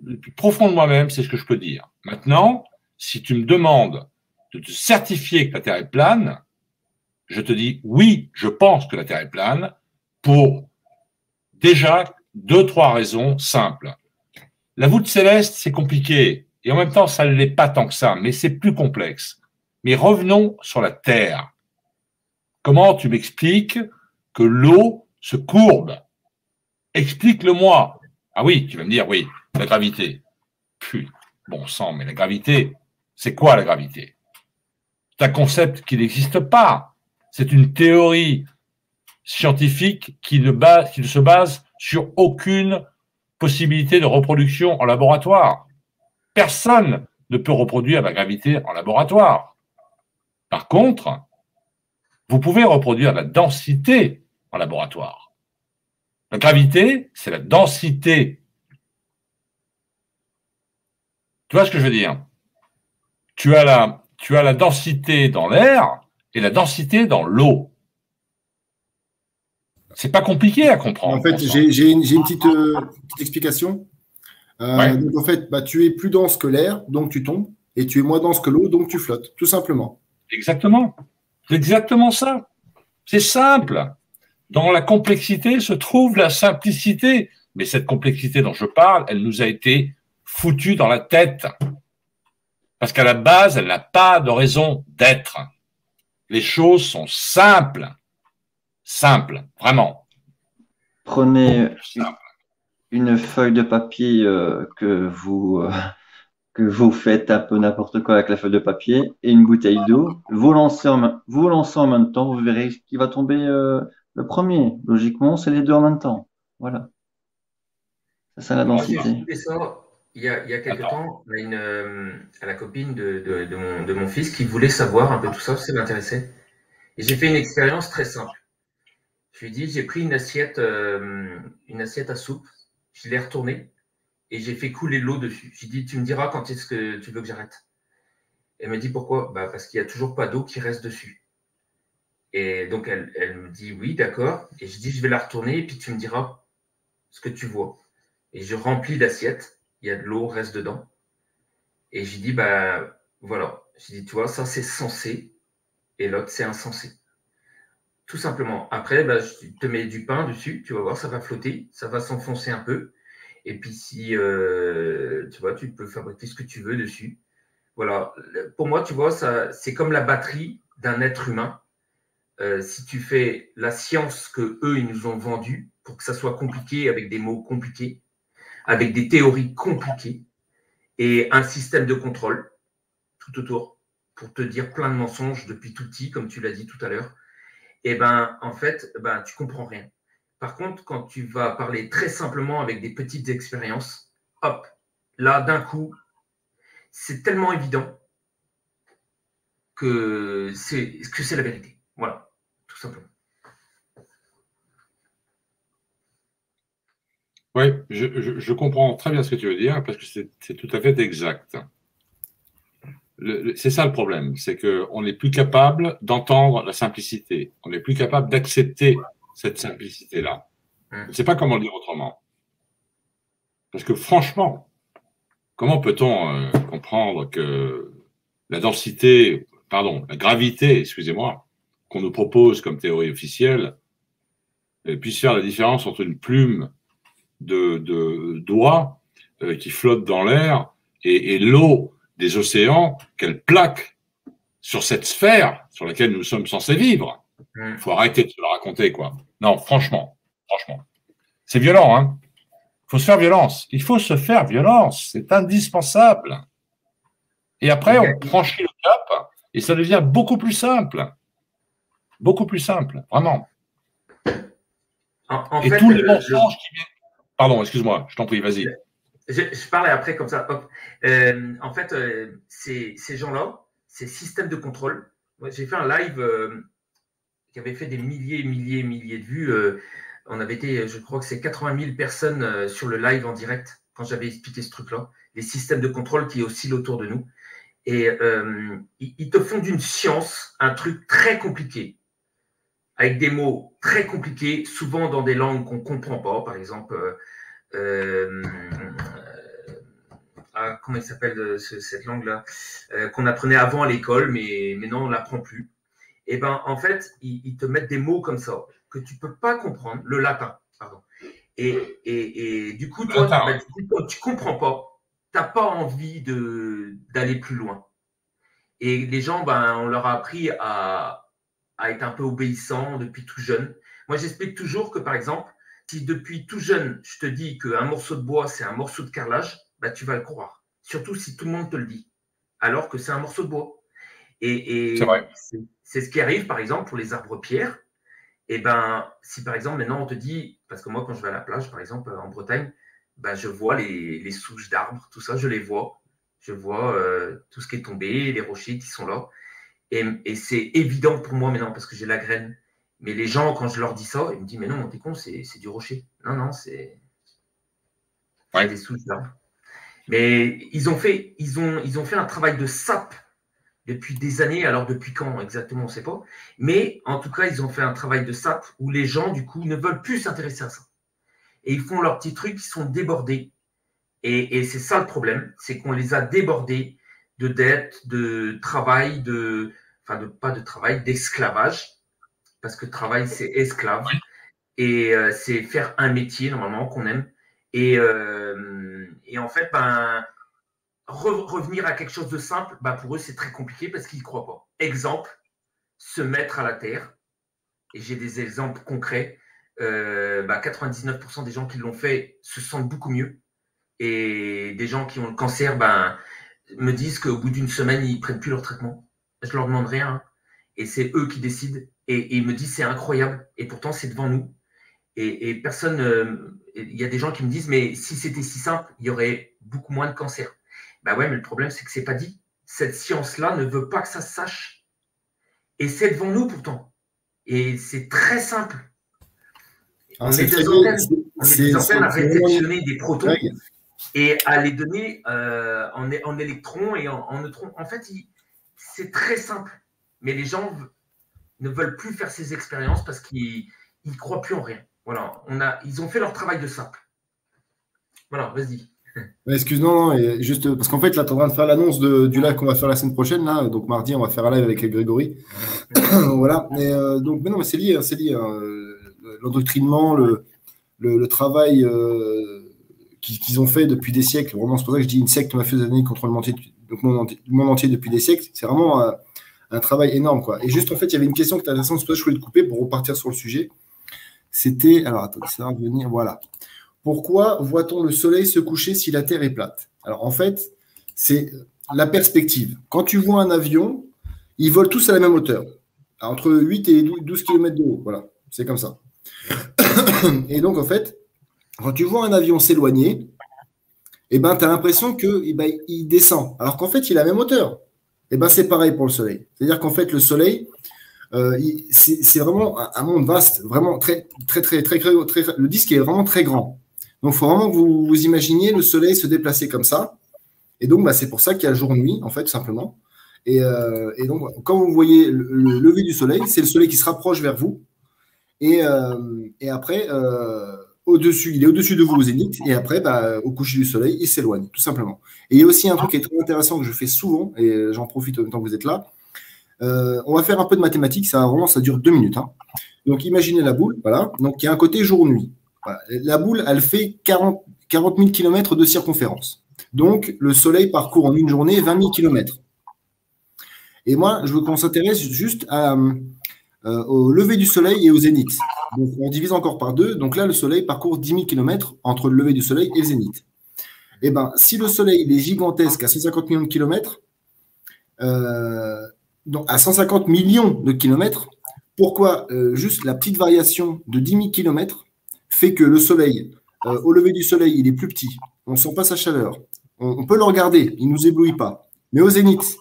le plus profond de moi-même, c'est ce que je peux dire. Maintenant, si tu me demandes de te certifier que la Terre est plane, je te dis oui, je pense que la Terre est plane pour déjà 2-3 raisons simples. La voûte céleste, c'est compliqué et en même temps, ça ne l'est pas tant que ça, mais c'est plus complexe. Mais revenons sur la Terre. Comment tu m'expliques que l'eau se courbe? Explique-le-moi. Ah oui, tu vas me dire, oui, la gravité. Putain, bon sang, mais la gravité, c'est quoi la gravité? C'est un concept qui n'existe pas. C'est une théorie scientifique qui ne se base sur aucune possibilité de reproduction en laboratoire. Personne ne peut reproduire la gravité en laboratoire. Par contre, vous pouvez reproduire la densité en laboratoire. La gravité, c'est la densité. Tu vois ce que je veux dire? Tu as la densité dans l'air et la densité dans l'eau. C'est pas compliqué à comprendre. En fait, j'ai une petite explication. Ouais. Donc, en fait, tu es plus dense que l'air, donc tu tombes, et tu es moins dense que l'eau, donc tu flottes, tout simplement. Exactement. C'est exactement ça. C'est simple. Dans la complexité se trouve la simplicité. Mais cette complexité dont je parle, elle nous a été foutue dans la tête. Parce qu'à la base, elle n'a pas de raison d'être. Les choses sont simples. Simples, vraiment. Prenez Simple. une feuille de papier que vous faites un peu n'importe quoi avec la feuille de papier et une bouteille d'eau. Vous lancez en même temps, vous verrez ce qui va tomber le premier. Logiquement, c'est les deux en même temps. Voilà. C'est ça la Moi, j'ai densité. écouté ça. il y a quelques Attends. temps, on a la copine de mon fils qui voulait savoir un peu tout ça, ça l'intéressait. Et j'ai fait une expérience très simple. Je lui ai dit, j'ai pris une assiette à soupe, je l'ai retournée et j'ai fait couler de l'eau dessus. J'ai dit, tu me diras quand est-ce que tu veux que j'arrête. Elle me dit, pourquoi? Bah, parce qu'il n'y a toujours pas d'eau qui reste dessus. Et donc, elle me dit, oui, d'accord. Et je dis, je vais la retourner et puis tu me diras ce que tu vois. Et je remplis l'assiette, il y a de l'eau, reste dedans. Et j'ai dit, bah voilà. J'ai dit, tu vois, ça c'est censé et l'autre c'est insensé. Tout simplement. Après, bah, je te mets du pain dessus, tu vas voir, ça va flotter, ça va s'enfoncer un peu. Et puis si tu vois, tu peux fabriquer ce que tu veux dessus. Voilà. Pour moi, tu vois, ça, c'est comme la batterie d'un être humain. Si tu fais la science que eux ils nous ont vendue pour que ça soit compliqué avec des mots compliqués, avec des théories compliquées et un système de contrôle tout autour pour te dire plein de mensonges depuis tout petit, comme tu l'as dit tout à l'heure, et ben en fait, ben, tu comprends rien. Par contre, quand tu vas parler très simplement avec des petites expériences, hop, là d'un coup, c'est tellement évident que c'est la vérité. Voilà, tout simplement. Oui, je comprends très bien ce que tu veux dire parce que c'est tout à fait exact. C'est ça le problème, c'est qu'on n'est plus capable d'entendre la simplicité. On n'est plus capable d'accepter cette simplicité-là. Je ne sais pas comment le dire autrement. Parce que franchement, comment peut-on comprendre que la densité, pardon, la gravité, excusez-moi, qu'on nous propose comme théorie officielle puisse faire la différence entre une plume de doigts qui flotte dans l'air et l'eau des océans qu'elle plaque sur cette sphère sur laquelle nous sommes censés vivre. Il faut arrêter de se le raconter, quoi. Non, franchement. C'est violent, hein. Il faut se faire violence. Il faut se faire violence. C'est indispensable. Et après, on franchit le cap et ça devient beaucoup plus simple. Beaucoup plus simple, vraiment. En et fait, tous les mensonges qui viennent. Pardon, excuse-moi, je t'en prie, vas-y. Je parlais après comme ça. Hop. En fait, ces gens-là, ces systèmes de contrôle, moi, j'ai fait un live qui avait fait des milliers de vues. On avait été, je crois que c'est 80 000 personnes sur le live en direct quand j'avais expliqué ce truc-là. Les systèmes de contrôle qui oscillent autour de nous. Et ils te font d'une science un truc très compliqué, avec des mots très compliqués, souvent dans des langues qu'on ne comprend pas. Par exemple, comment il s'appelle cette langue-là qu'on apprenait avant à l'école, mais non, on ne l'apprend plus. Et ben, en fait, ils te mettent des mots comme ça que tu ne peux pas comprendre, le latin, pardon. Et du coup, toi, bah, tu ne comprends pas. Tu n'as pas envie d'aller plus loin. Et les gens, ben, on leur a appris à être un peu obéissants depuis tout jeune. Moi, j'explique toujours que, par exemple, si depuis tout jeune, je te dis qu'un morceau de bois, c'est un morceau de carrelage, ben, tu vas le croire. Surtout si tout le monde te le dit, alors que c'est un morceau de bois. Et c'est ce qui arrive, par exemple, pour les arbres-pierres. Et ben, si par exemple, maintenant, on te dit, parce que moi, quand je vais à la plage, par exemple, en Bretagne, ben, je vois les souches d'arbres, tout ça, je les vois. Je vois tout ce qui est tombé, les rochers qui sont là. Et c'est évident pour moi maintenant, parce que j'ai la graine. Mais les gens, quand je leur dis ça, ils me disent, mais non, t'es con, c'est du rocher. Non, c'est des souches d'arbres. Mais ils ont fait un travail de sape depuis des années. Alors, depuis quand exactement, on ne sait pas. Mais en tout cas, ils ont fait un travail de sape où les gens, du coup, ne veulent plus s'intéresser à ça. Et ils font leurs petits trucs, ils sont débordés. Et c'est ça le problème, c'est qu'on les a débordés de dettes, de travail, pas de travail, d'esclavage. Parce que travail, c'est esclave. Et c'est faire un métier, normalement, qu'on aime. Et en fait, ben, revenir à quelque chose de simple, ben, pour eux, c'est très compliqué parce qu'ils ne croient pas. Exemple, se mettre à la terre. Et j'ai des exemples concrets. 99% des gens qui l'ont fait se sentent beaucoup mieux. Et des gens qui ont le cancer ben, me disent qu'au bout d'une semaine, ils ne prennent plus leur traitement. Je ne leur demande rien. Hein. Et c'est eux qui décident. Et ils me disent c'est incroyable. Et pourtant, c'est devant nous. Et personne, il y a des gens qui me disent, mais si c'était si simple, il y aurait beaucoup moins de cancers. Ben ouais, mais le problème, c'est que c'est pas dit. Cette science-là ne veut pas que ça se sache. Et c'est devant nous pourtant. Et c'est très simple. On est des antennes à réceptionner des protons et à les donner en électrons et en neutrons. En fait, c'est très simple. Mais les gens ne veulent plus faire ces expériences parce qu'ils ne croient plus en rien. Voilà, ils ont fait leur travail de simple. Voilà, vas-y. Excuse-moi, juste parce qu'en fait, là, tu es en train de faire l'annonce du live qu'on va faire la semaine prochaine. Là, donc, mardi, on va faire un live avec Grégory. Voilà. Donc, mais non, mais c'est lié. C'est lié. L'endoctrinement, le travail qu'ils ont fait depuis des siècles. Vraiment, c'est pour ça que je dis une secte mafieuse contre le monde entier depuis des siècles. C'est vraiment un travail énorme, quoi. Et juste, en fait, il y avait une question qui était intéressante. C'est pour ça que je voulais te couper pour repartir sur le sujet. C'était. Alors, attendez, ça va revenir. Voilà. Pourquoi voit-on le soleil se coucher si la Terre est plate? Alors, en fait, c'est la perspective. Quand tu vois un avion, ils volent tous à la même hauteur, entre 8 et 12 km de haut. Voilà, c'est comme ça. Et donc, en fait, quand tu vois un avion s'éloigner, eh ben, tu as l'impression qu'il descend, alors qu'en fait, il a la même hauteur. Eh ben, c'est pareil pour le soleil. C'est-à-dire qu'en fait, le soleil, c'est vraiment un monde vaste, vraiment très, le disque est vraiment très grand. Donc, il faut vraiment que vous imaginiez le soleil se déplacer comme ça. Et donc, c'est pour ça qu'il y a jour-nuit, en fait, tout simplement. Et donc, quand vous voyez le lever du soleil, c'est le soleil qui se rapproche vers vous. Et après, au-dessus, il est au-dessus de vous au zénith. Et après, au coucher du soleil, il s'éloigne, tout simplement. Et il y a aussi un truc qui est très intéressant que je fais souvent, et j'en profite en même temps que vous êtes là. On va faire un peu de mathématiques, ça dure 2 minutes. Hein. Donc, imaginez la boule, voilà. Donc, il y a un côté jour-nuit. Voilà. La boule, elle fait 40 000 km de circonférence. Donc, le soleil parcourt en une journée 20 000 km. Et moi, je veux qu'on s'intéresse juste au lever du soleil et au zénith. Donc, on divise encore par 2. Donc là, le soleil parcourt 10 000 km entre le lever du soleil et le zénith. Eh bien, si le soleil est gigantesque à 150 millions de kilomètres, donc à 150 millions de kilomètres, pourquoi juste la petite variation de 10 000 km fait que le soleil, au lever du soleil, il est plus petit. On ne sent pas sa chaleur. On peut le regarder, il ne nous éblouit pas. Mais au zénith,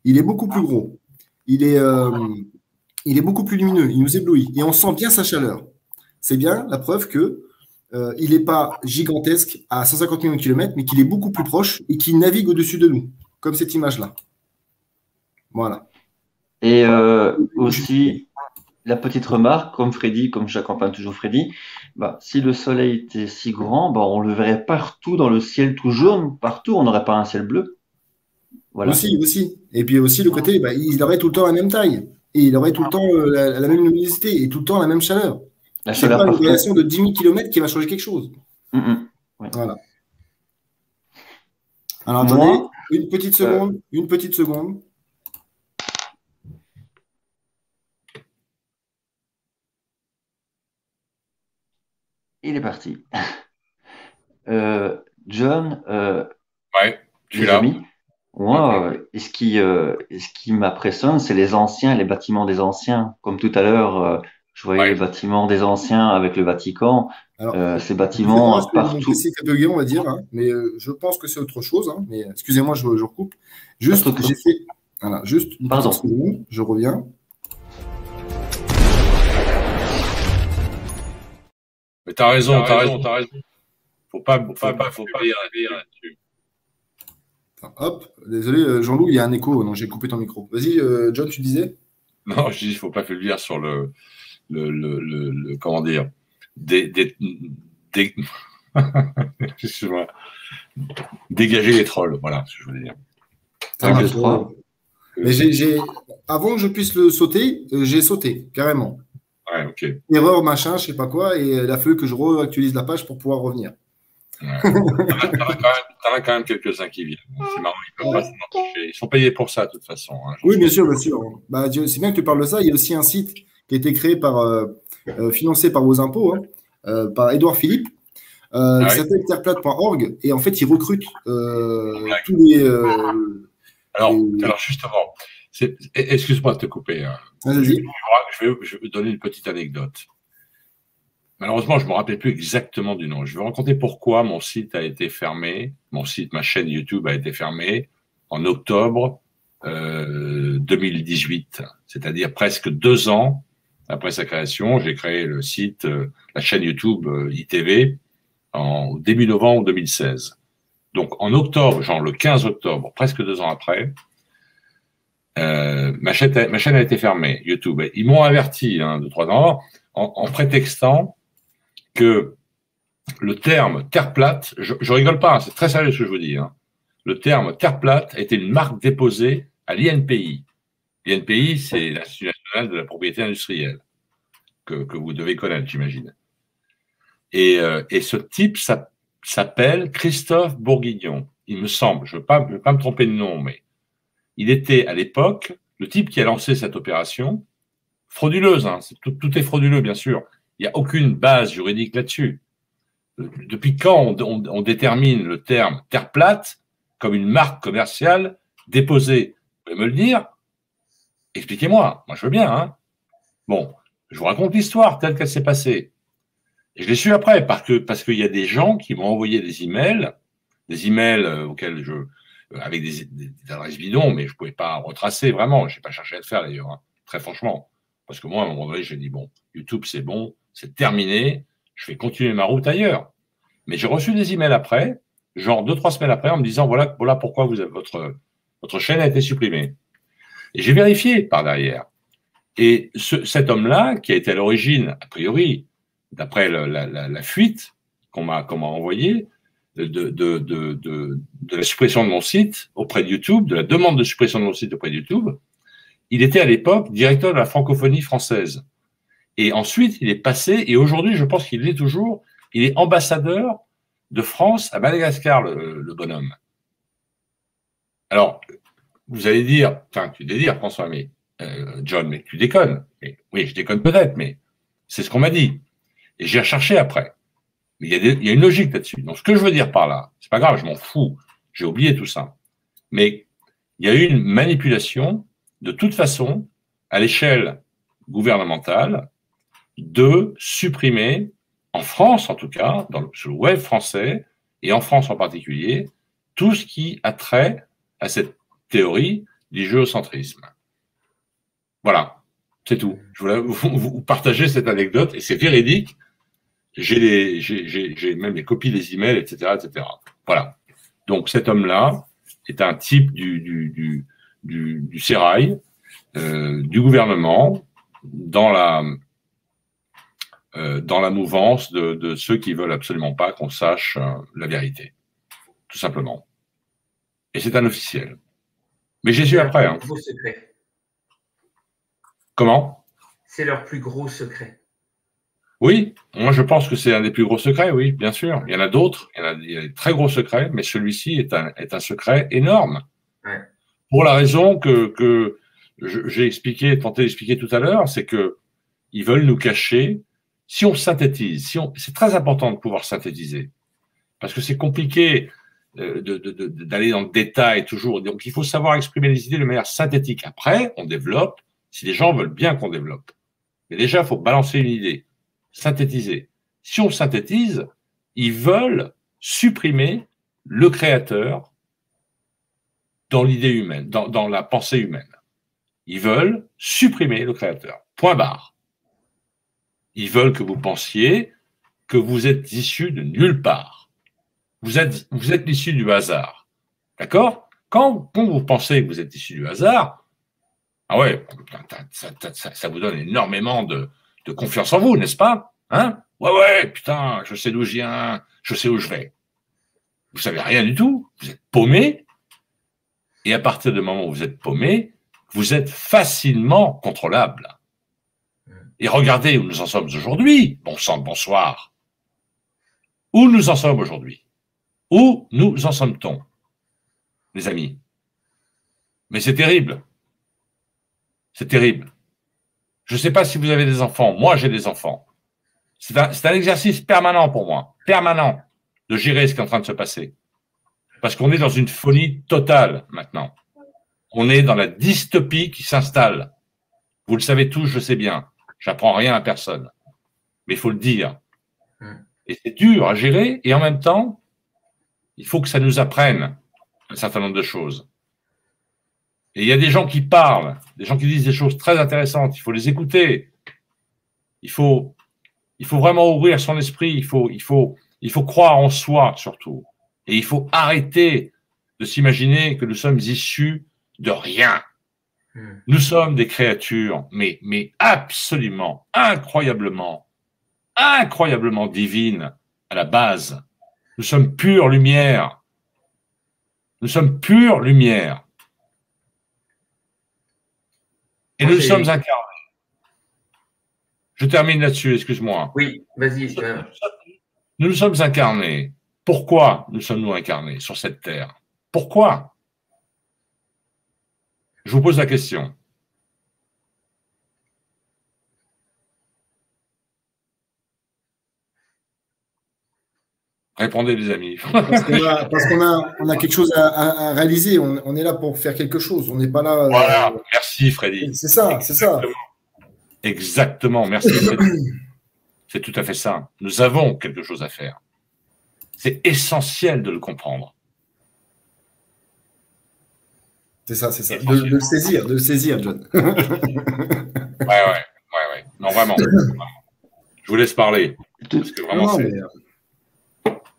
il est beaucoup plus gros. Il est beaucoup plus lumineux, il nous éblouit. Et on sent bien sa chaleur. C'est bien la preuve que il n'est pas gigantesque à 150 millions de kilomètres, mais qu'il est beaucoup plus proche et qu'il navigue au-dessus de nous, comme cette image-là. Voilà. Et aussi, la petite remarque, comme Freddy, comme j'accompagne toujours Freddy, si le soleil était si grand, on le verrait partout dans le ciel tout jaune, partout, on n'aurait pas un ciel bleu. Voilà. Aussi. Et puis aussi, le côté, il aurait tout le temps la même taille. Et il aurait tout le temps la même luminosité et tout le temps la même chaleur. C'est pas une variation de 10 000 km qui va changer quelque chose. Ouais. Voilà. Alors, attendez, une petite seconde. Il est parti. John, ouais, je suis là. Amis, moi, ce qui m'impressionne, c'est les anciens, les bâtiments des anciens. Comme tout à l'heure, je voyais les bâtiments des anciens avec le Vatican. Alors, ces bâtiments partout. C'est bugué, on va dire, hein, mais je pense que c'est autre chose. Hein, mais excusez-moi, je recoupe. Juste, j'ai fait. Voilà, juste une petite seconde, je reviens. Mais t'as raison. Faut pas lire là-dessus. Hop, désolé, Jean-Loup, il y a un écho. Non, j'ai coupé ton micro. Vas-y, John, tu disais? Non, je dis, il faut pas faiblir sur le comment dire, excuse-moi, dégager les trolls. Voilà ce que je voulais dire. Mais avant que je puisse le sauter, j'ai sauté carrément. Ouais, ok. Erreur, machin, je sais pas quoi, et il a fallu que je réactualise la page pour pouvoir revenir. Ouais. T'en as quand même quelques-uns qui viennent. C'est marrant, ils peuvent pas s'en empêcher. Ils sont payés pour ça, de toute façon. Hein, oui, bien sûr. C'est bien que tu parles de ça. Il y a aussi un site qui a été créé financé par vos impôts, par Édouard Philippe, qui s'appelle terreplate.org. Et en fait, il recrute tous les. Alors, justement, excuse-moi de te couper. Vas-y. Je vais donner une petite anecdote. malheureusement, je ne me rappelle plus exactement du nom. Je vais raconter pourquoi mon site a été fermé. Mon site, ma chaîne YouTube a été fermée en octobre 2018, c'est-à-dire presque 2 ans après sa création. J'ai créé le site, la chaîne YouTube ITV en début novembre 2016. Donc en octobre, genre le 15 octobre, presque 2 ans après, ma chaîne a été fermée, YouTube. Ils m'ont averti 2-3 ans en prétextant que le terme terre plate, je rigole pas, c'est très sérieux ce que je vous dis, le terme terre plate était une marque déposée à l'INPI. L'INPI, c'est l'Institut national de la propriété industrielle, que vous devez connaître, j'imagine. Et ce type s'appelle Christophe Bourguignon, il me semble. Je ne veux pas me tromper de nom, mais il était à l'époque le type qui a lancé cette opération, frauduleuse, tout est frauduleux, bien sûr. Il n'y a aucune base juridique là-dessus. Depuis quand on détermine le terme terre plate comme une marque commerciale déposée? Vous pouvez me le dire? Expliquez-moi. Moi, je veux bien. Bon, je vous raconte l'histoire telle qu'elle s'est passée. Et je l'ai su après parce qu'il y a des gens qui m'ont envoyé des emails auxquels avec des adresses bidons, mais je ne pouvais pas retracer vraiment. Je n'ai pas cherché à le faire d'ailleurs, très franchement. Parce que moi, à un moment donné, j'ai dit, bon, YouTube, c'est bon, c'est terminé, je vais continuer ma route ailleurs. Mais j'ai reçu des emails après, genre 2-3 semaines après, en me disant, voilà pourquoi votre chaîne a été supprimée. Et j'ai vérifié par derrière. Et cet homme-là, qui a été à l'origine, a priori, d'après la fuite qu'on m'a envoyée, de la suppression de mon site auprès de YouTube, de la demande de suppression de mon site auprès de YouTube, il était à l'époque directeur de la francophonie française. Et ensuite, il est passé, et aujourd'hui, je pense qu'il l'est toujours, il est ambassadeur de France à Madagascar, le bonhomme. Alors, vous allez dire, enfin, tu délires, François, mais John, mais tu déconnes. Mais, oui, je déconne peut-être, mais c'est ce qu'on m'a dit. Et j'ai recherché après. Mais il y a une logique là-dessus. Donc, ce que je veux dire par là, c'est pas grave, je m'en fous, j'ai oublié tout ça. Mais il y a eu une manipulation, de toute façon, à l'échelle gouvernementale, de supprimer, en France en tout cas, sur le web français, et en France en particulier, tout ce qui a trait à cette théorie du géocentrisme. Voilà, c'est tout. Je voulais vous partager cette anecdote, et c'est véridique. J'ai même les copies des emails, etc., etc. Voilà. Donc cet homme-là est un type du sérail, du gouvernement, dans la mouvance de ceux qui veulent absolument pas qu'on sache la vérité, tout simplement. Et c'est un officiel. Mais j'ai su après. C'est leur plus gros secret. Comment? C'est leur plus gros secret. Oui, moi je pense que c'est un des plus gros secrets, oui, bien sûr. Il y en a d'autres, il y a des très gros secrets, mais celui-ci est un secret énorme. Ouais. Pour la raison que j'ai tenté d'expliquer tout à l'heure, c'est que ils veulent nous cacher. Si on synthétise, c'est très important de pouvoir synthétiser, parce que c'est compliqué d'aller dans le détail toujours. Donc il faut savoir exprimer les idées de manière synthétique. Après, on développe, si les gens veulent bien qu'on développe. Mais déjà, il faut balancer une idée, synthétiser. Si on synthétise, ils veulent supprimer le créateur dans l'idée humaine, dans la pensée humaine. Ils veulent supprimer le créateur. Point barre. Ils veulent que vous pensiez que vous êtes issu de nulle part. Vous êtes issu du hasard. D'accord? Quand vous pensez que vous êtes issu du hasard, ah ouais, ça vous donne énormément de confiance en vous, n'est-ce pas? Hein? Ouais, putain, je sais d'où je viens, je sais où je vais. Vous savez rien du tout, vous êtes paumé, et à partir du moment où vous êtes paumé, vous êtes facilement contrôlable. Et regardez où nous en sommes aujourd'hui, bon sang de bonsoir. Où nous en sommes aujourd'hui? Où nous en sommes-t-on, les amis? Mais c'est terrible. C'est terrible. Je ne sais pas si vous avez des enfants. Moi, j'ai des enfants. C'est un exercice permanent pour moi, permanent, de gérer ce qui est en train de se passer. Parce qu'on est dans une folie totale maintenant. On est dans la dystopie qui s'installe. Vous le savez tous, je sais bien. J'apprends rien à personne. Mais il faut le dire. Et c'est dur à gérer, et en même temps, il faut que ça nous apprenne un certain nombre de choses. Et il y a des gens qui parlent, des gens qui disent des choses très intéressantes, il faut les écouter. Il faut vraiment ouvrir son esprit, il faut croire en soi surtout. Et il faut arrêter de s'imaginer que nous sommes issus de rien. Nous sommes des créatures, mais absolument, incroyablement divines à la base. Nous sommes pure lumière. Nous sommes pure lumière. Et nous sommes incarnés. Je termine là-dessus, excuse-moi. Oui, vas-y. Nous nous sommes incarnés. Pourquoi nous sommes-nous incarnés sur cette terre? Pourquoi? Je vous pose la question. Répondez, les amis. Parce qu'on a quelque chose à réaliser. On est là pour faire quelque chose. On n'est pas là. Voilà. Merci, Freddy. C'est ça, c'est ça. Exactement. Merci, Freddy. C'est tout à fait ça. Nous avons quelque chose à faire. C'est essentiel de le comprendre. C'est ça, c'est ça. De le saisir, John. Ouais. Non, vraiment. Je vous laisse parler. Parce que vraiment,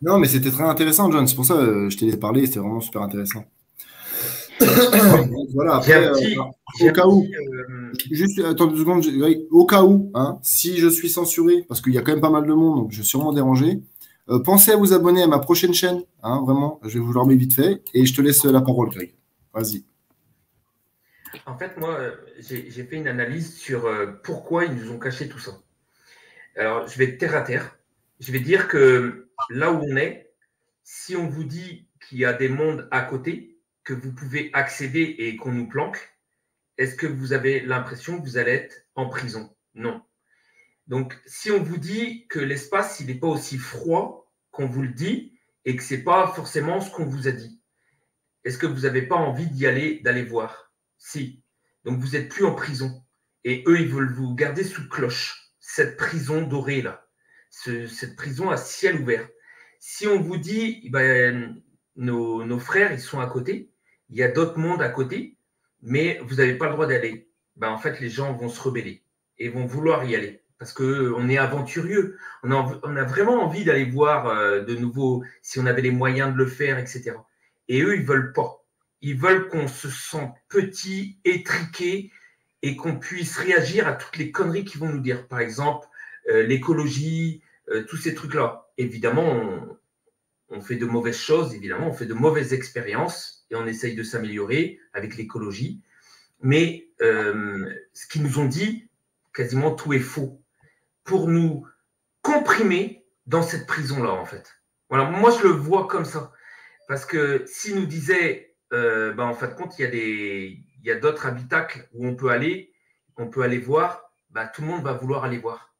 non, mais c'était très intéressant, John. C'est pour ça que je t'ai laissé parler. C'était vraiment super intéressant. Voilà, après, au cas où, juste attends 2 secondes, au cas où, hein, si je suis censuré, parce qu'il y a quand même pas mal de monde, donc je suis sûrement dérangé, pensez à vous abonner à ma prochaine chaîne, hein, vraiment, je vais vous le remettre vite fait, et je te laisse la parole, Greg. Vas-y. En fait, moi, j'ai fait une analyse sur pourquoi ils nous ont caché tout ça. Alors, je vais être terre à terre. Je vais dire que là où on est, si on vous dit qu'il y a des mondes à côté, que vous pouvez accéder et qu'on nous planque, est-ce que vous avez l'impression que vous allez être en prison? Non. Donc, si on vous dit que l'espace, il n'est pas aussi froid qu'on vous le dit et que ce n'est pas forcément ce qu'on vous a dit, est-ce que vous n'avez pas envie d'y aller, d'aller voir? Si. Donc, vous n'êtes plus en prison. Et eux, ils veulent vous garder sous cloche, cette prison dorée, là. Cette prison à ciel ouvert. Si on vous dit, ben, nos frères, ils sont à côté, il y a d'autres mondes à côté, mais vous n'avez pas le droit d'aller. Ben, en fait, les gens vont se rebeller et vont vouloir y aller parce qu'on est aventurieux. On a vraiment envie d'aller voir de nouveau si on avait les moyens de le faire, etc. Et eux, ils ne veulent pas. Ils veulent qu'on se sente petit, étriqué et qu'on puisse réagir à toutes les conneries qu'ils vont nous dire. Par exemple, l'écologie, tous ces trucs-là. Évidemment, on fait de mauvaises choses, évidemment, on fait de mauvaises expériences et on essaye de s'améliorer avec l'écologie. Mais ce qu'ils nous ont dit, quasiment tout est faux pour nous comprimer dans cette prison-là, en fait. Voilà, moi, je le vois comme ça. Parce que s'ils nous disaient, en fin de compte, il y a d'autres habitacles où on peut aller voir, tout le monde va vouloir aller voir.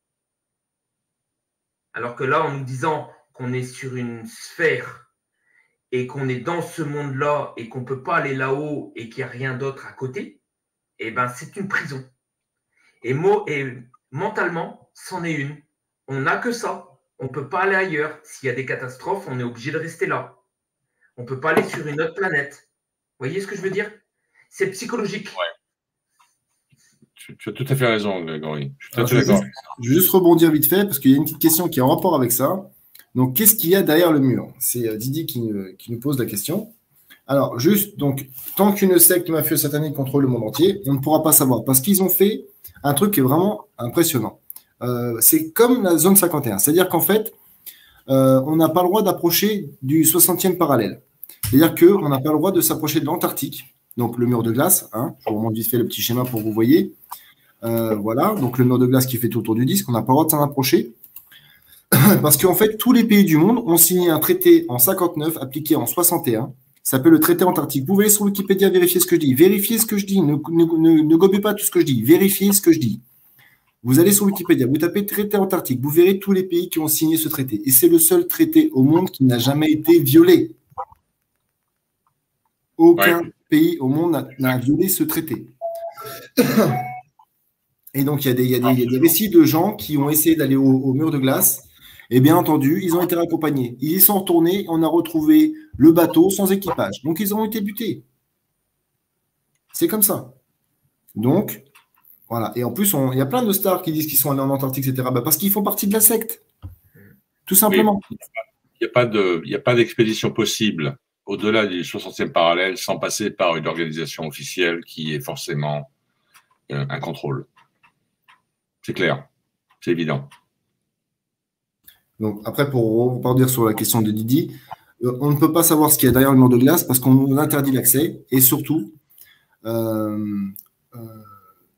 Alors que là, en nous disant qu'on est sur une sphère et qu'on est dans ce monde-là et qu'on ne peut pas aller là-haut et qu'il n'y a rien d'autre à côté, c'est une prison. Et mentalement, c'en est une. On n'a que ça. On ne peut pas aller ailleurs. S'il y a des catastrophes, on est obligé de rester là. On ne peut pas aller sur une autre planète. Vous voyez ce que je veux dire? C'est psychologique. Ouais. Tu as tout à fait raison, Grégory. Je suis tout à fait d'accord. Je vais juste rebondir vite fait parce qu'il y a une petite question qui est en rapport avec ça. Donc, qu'est-ce qu'il y a derrière le mur? C'est Didier qui nous pose la question. Alors, juste, donc, tant qu'une secte mafieuse satanique contrôle le monde entier, on ne pourra pas savoir. Parce qu'ils ont fait un truc qui est vraiment impressionnant. C'est comme la zone 51. C'est-à-dire qu'en fait, on n'a pas le droit d'approcher du 60e parallèle. C'est-à-dire qu'on n'a pas le droit de s'approcher de l'Antarctique, donc le mur de glace. Hein, je vous remonte vite fait le petit schéma pour que vous voyez. Voilà, donc le mur de glace qui fait tout autour du disque, on n'a pas le droit de s'en approcher. Parce qu'en fait, tous les pays du monde ont signé un traité en 59, appliqué en 61. Ça s'appelle le traité antarctique. Vous pouvez aller sur Wikipédia vérifier ce que je dis. Vérifiez ce que je dis. Ne gobez pas tout ce que je dis. Vérifiez ce que je dis. Vous allez sur Wikipédia, vous tapez traité antarctique. Vous verrez tous les pays qui ont signé ce traité. Et c'est le seul traité au monde qui n'a jamais été violé. Aucun pays au monde n'a violé ce traité. Et donc, il y a des récits de gens qui ont essayé d'aller au mur de glace Et bien entendu, ils ont été raccompagnés. Ils y sont retournés, on a retrouvé le bateau sans équipage. Donc, ils ont été butés. C'est comme ça. Donc, voilà. Et en plus, il y a plein de stars qui disent qu'ils sont allés en Antarctique, etc. Bah, parce qu'ils font partie de la secte. Tout simplement. Oui, il n'y a pas d'expédition possible au-delà du 60e parallèle sans passer par une organisation officielle qui est forcément un contrôle. C'est clair. C'est évident. Donc, après, pour repartir sur la question de Didi, on ne peut pas savoir ce qu'il y a derrière le mur de glace parce qu'on nous interdit l'accès. Et surtout,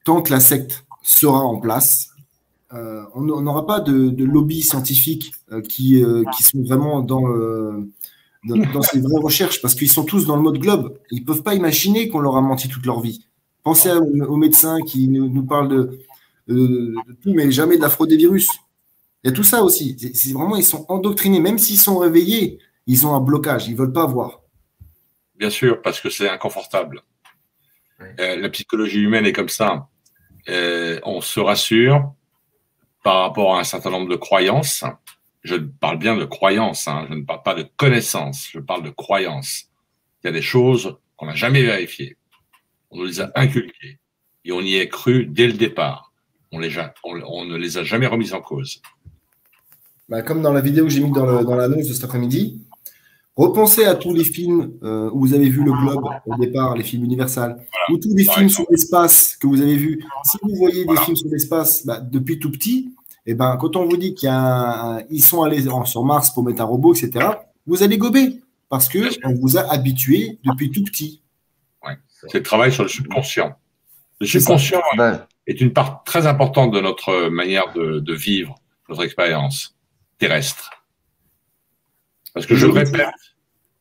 tant que la secte sera en place, on n'aura pas de lobby scientifique qui sont vraiment dans ces vraies recherches parce qu'ils sont tous dans le mode globe. Ils ne peuvent pas imaginer qu'on leur a menti toute leur vie. Pensez aux médecins qui nous parlent de tout, mais jamais de l'afrodévirus. Il y a tout ça aussi. C'est vraiment, ils sont endoctrinés. Même s'ils sont réveillés, ils ont un blocage. Ils ne veulent pas voir. Bien sûr, parce que c'est inconfortable. La psychologie humaine est comme ça. On se rassure par rapport à un certain nombre de croyances. Je parle bien de croyances, hein. Je ne parle pas de connaissances, je parle de croyances. Il y a des choses qu'on n'a jamais vérifiées. On nous les a inculquées et on y est cru dès le départ. On ne les a jamais remises en cause. Bah, comme dans la vidéo que j'ai mise dans l'annonce de cet après-midi, repensez à tous les films où vous avez vu le globe au départ, les films Universal, ou tous les films sur l'espace que vous avez vus. Si vous voyez des films sur l'espace depuis tout petit, et ben, quand on vous dit qu'ils sont allés sur Mars pour mettre un robot, etc., vous allez gober parce qu'on vous a habitué depuis tout petit. Ouais. C'est le travail sur le subconscient. Le subconscient est une part très importante de notre manière de vivre notre expérience terrestre. Parce que je le répète.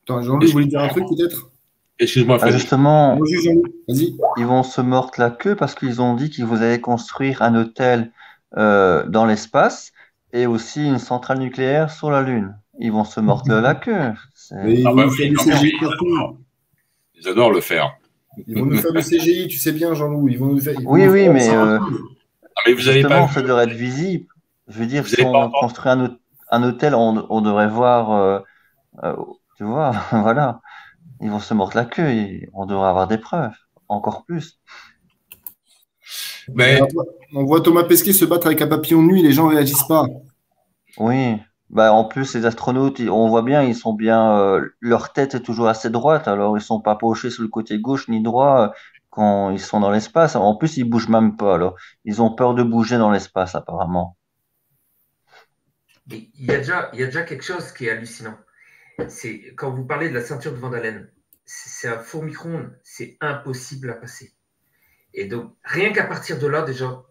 Attends, Jean-Louis, vous voulez dire un truc peut-être? Excuse-moi, Frédéric. Justement, vas-y. Ils vont se mordre la queue parce qu'ils ont dit qu'ils vous allaient construire un hôtel dans l'espace et aussi une centrale nucléaire sur la Lune. Ils vont se mordre la queue. Mais ils vont nous faire du CGI partout. Ils adorent le faire. Ils vont nous faire du CGI, tu sais bien, Jean-Louis. Ils vont nous faire. Oui, mais vous avez justement, pas ça devrait être visible. Je veux dire, si on construit un hôtel, on devrait voir. Tu vois, voilà. Ils vont se mordre la queue et on devrait avoir des preuves, encore plus. Mais... On voit Thomas Pesquet se battre avec un papillon de nuit, les gens ne réagissent pas. Oui, en plus, les astronautes, on voit bien, ils sont bien, leur tête est toujours assez droite, alors ils sont pas penchés sur le côté gauche ni droit quand ils sont dans l'espace. En plus, ils bougent même pas, alors ils ont peur de bouger dans l'espace, apparemment. Il y a déjà quelque chose qui est hallucinant. C'est quand vous parlez de la ceinture de Van Allen, c'est un fourmicron, c'est impossible à passer. Et donc, rien qu'à partir de là, déjà,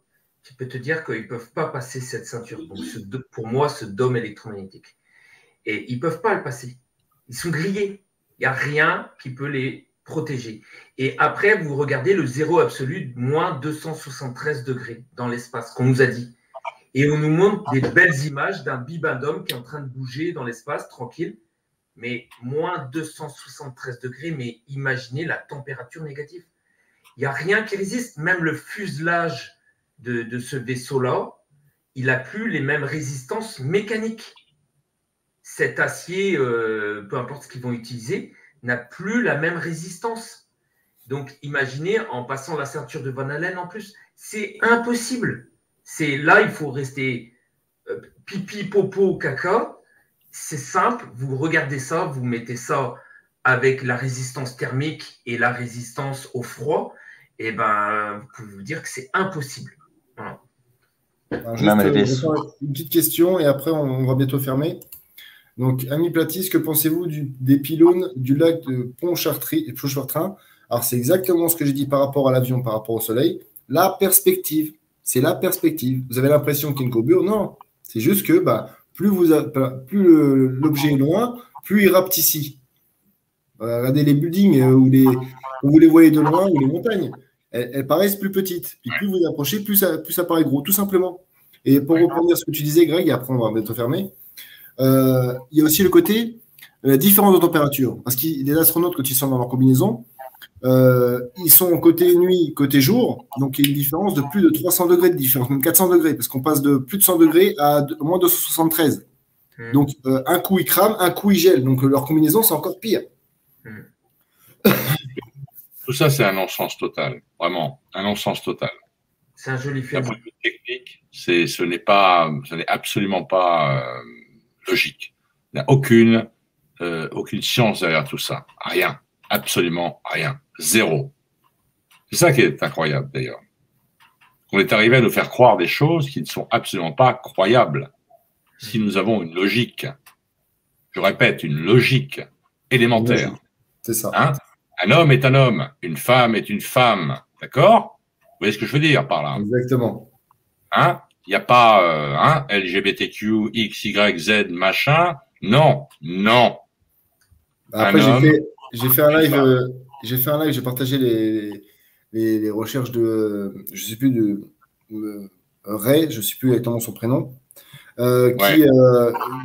tu peux te dire qu'ils ne peuvent pas passer cette ceinture. Donc, pour moi, ce dôme électromagnétique. Et ils ne peuvent pas le passer. Ils sont grillés. Il n'y a rien qui peut les protéger. Et après, vous regardez le zéro absolu de moins 273 degrés dans l'espace, qu'on nous a dit. Et on nous montre des belles images d'un bibendum qui est en train de bouger dans l'espace, tranquille. Mais moins 273 degrés, mais imaginez la température négative. Il n'y a rien qui résiste. Même le fuselage de ce vaisseau-là, il n'a plus les mêmes résistances mécaniques. Cet acier, peu importe ce qu'ils vont utiliser, n'a plus la même résistance. Donc, imaginez en passant la ceinture de Van Allen en plus. C'est impossible. Là, il faut rester pipi, popo, caca. C'est simple. Vous regardez ça, vous mettez ça avec la résistance thermique et la résistance au froid. Et ben, vous pouvez vous dire que c'est impossible. Voilà. Alors juste, une petite question et après on va bientôt fermer. Donc, Ami Platis, que pensez-vous des pylônes du lac de Pontchartrain? Alors, c'est exactement ce que j'ai dit par rapport à l'avion, par rapport au soleil. La perspective, c'est la perspective. Vous avez l'impression qu'il y a une courbure? Non, c'est juste que plus l'objet est loin, plus il rapte ici. Regardez les buildings où vous les voyez de loin ou les montagnes. Elles paraissent plus petites. Puis plus vous approchez, plus ça paraît gros, tout simplement. Et pour reprendre ce que tu disais, Greg, et après on va bientôt fermer, il y a aussi le côté différence de température. Parce que les astronautes, quand ils sont dans leur combinaison, ils sont côté nuit, côté jour. Donc il y a une différence de plus de 300 degrés de différence, même 400 degrés, parce qu'on passe de plus de 100 degrés à moins de 73. Donc, un coup, ils crament, un coup, ils gèlent. Donc, leur combinaison, c'est encore pire. Tout ça, c'est un non-sens total. Vraiment, un non-sens total. C'est un joli D'un film. point de vue technique, ce n'est absolument pas logique. Il n'y a aucune science derrière tout ça. Rien. Absolument rien. Zéro. C'est ça qui est incroyable, d'ailleurs. On est arrivé à nous faire croire des choses qui ne sont absolument pas croyables. Si nous avons une logique, je répète, une logique élémentaire. C'est ça. Hein? Un homme est un homme, une femme est une femme. D'accord? Vous voyez ce que je veux dire par là? Exactement. Hein? Il n'y a pas LGBTQ, X, Y, Z, machin. Non, non. Après, j'ai fait un live, j'ai partagé les recherches de, je sais plus Ray, je sais plus exactement son prénom, qui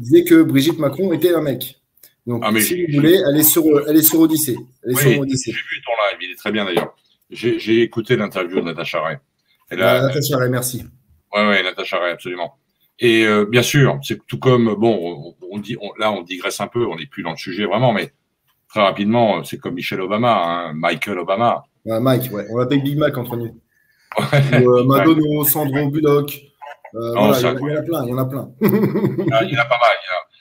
disait que Brigitte Macron était un mec. Donc, si vous voulez, elle est sur Odyssey. Oui, j'ai vu ton live, il est très bien d'ailleurs. J'ai écouté l'interview de Natacha Ray. Natacha Ray, merci. Oui, Natacha Ray, absolument. Et bien sûr, c'est tout comme, bon, là, on digresse un peu, on n'est plus dans le sujet vraiment, mais très rapidement, c'est comme Michelle Obama, hein, Michael Obama. Mike, ouais. On l'appelle Big Mac entre nous. Ou Madonna, Sandro Bullock. Voilà, il y en a plein. Il y en a pas mal.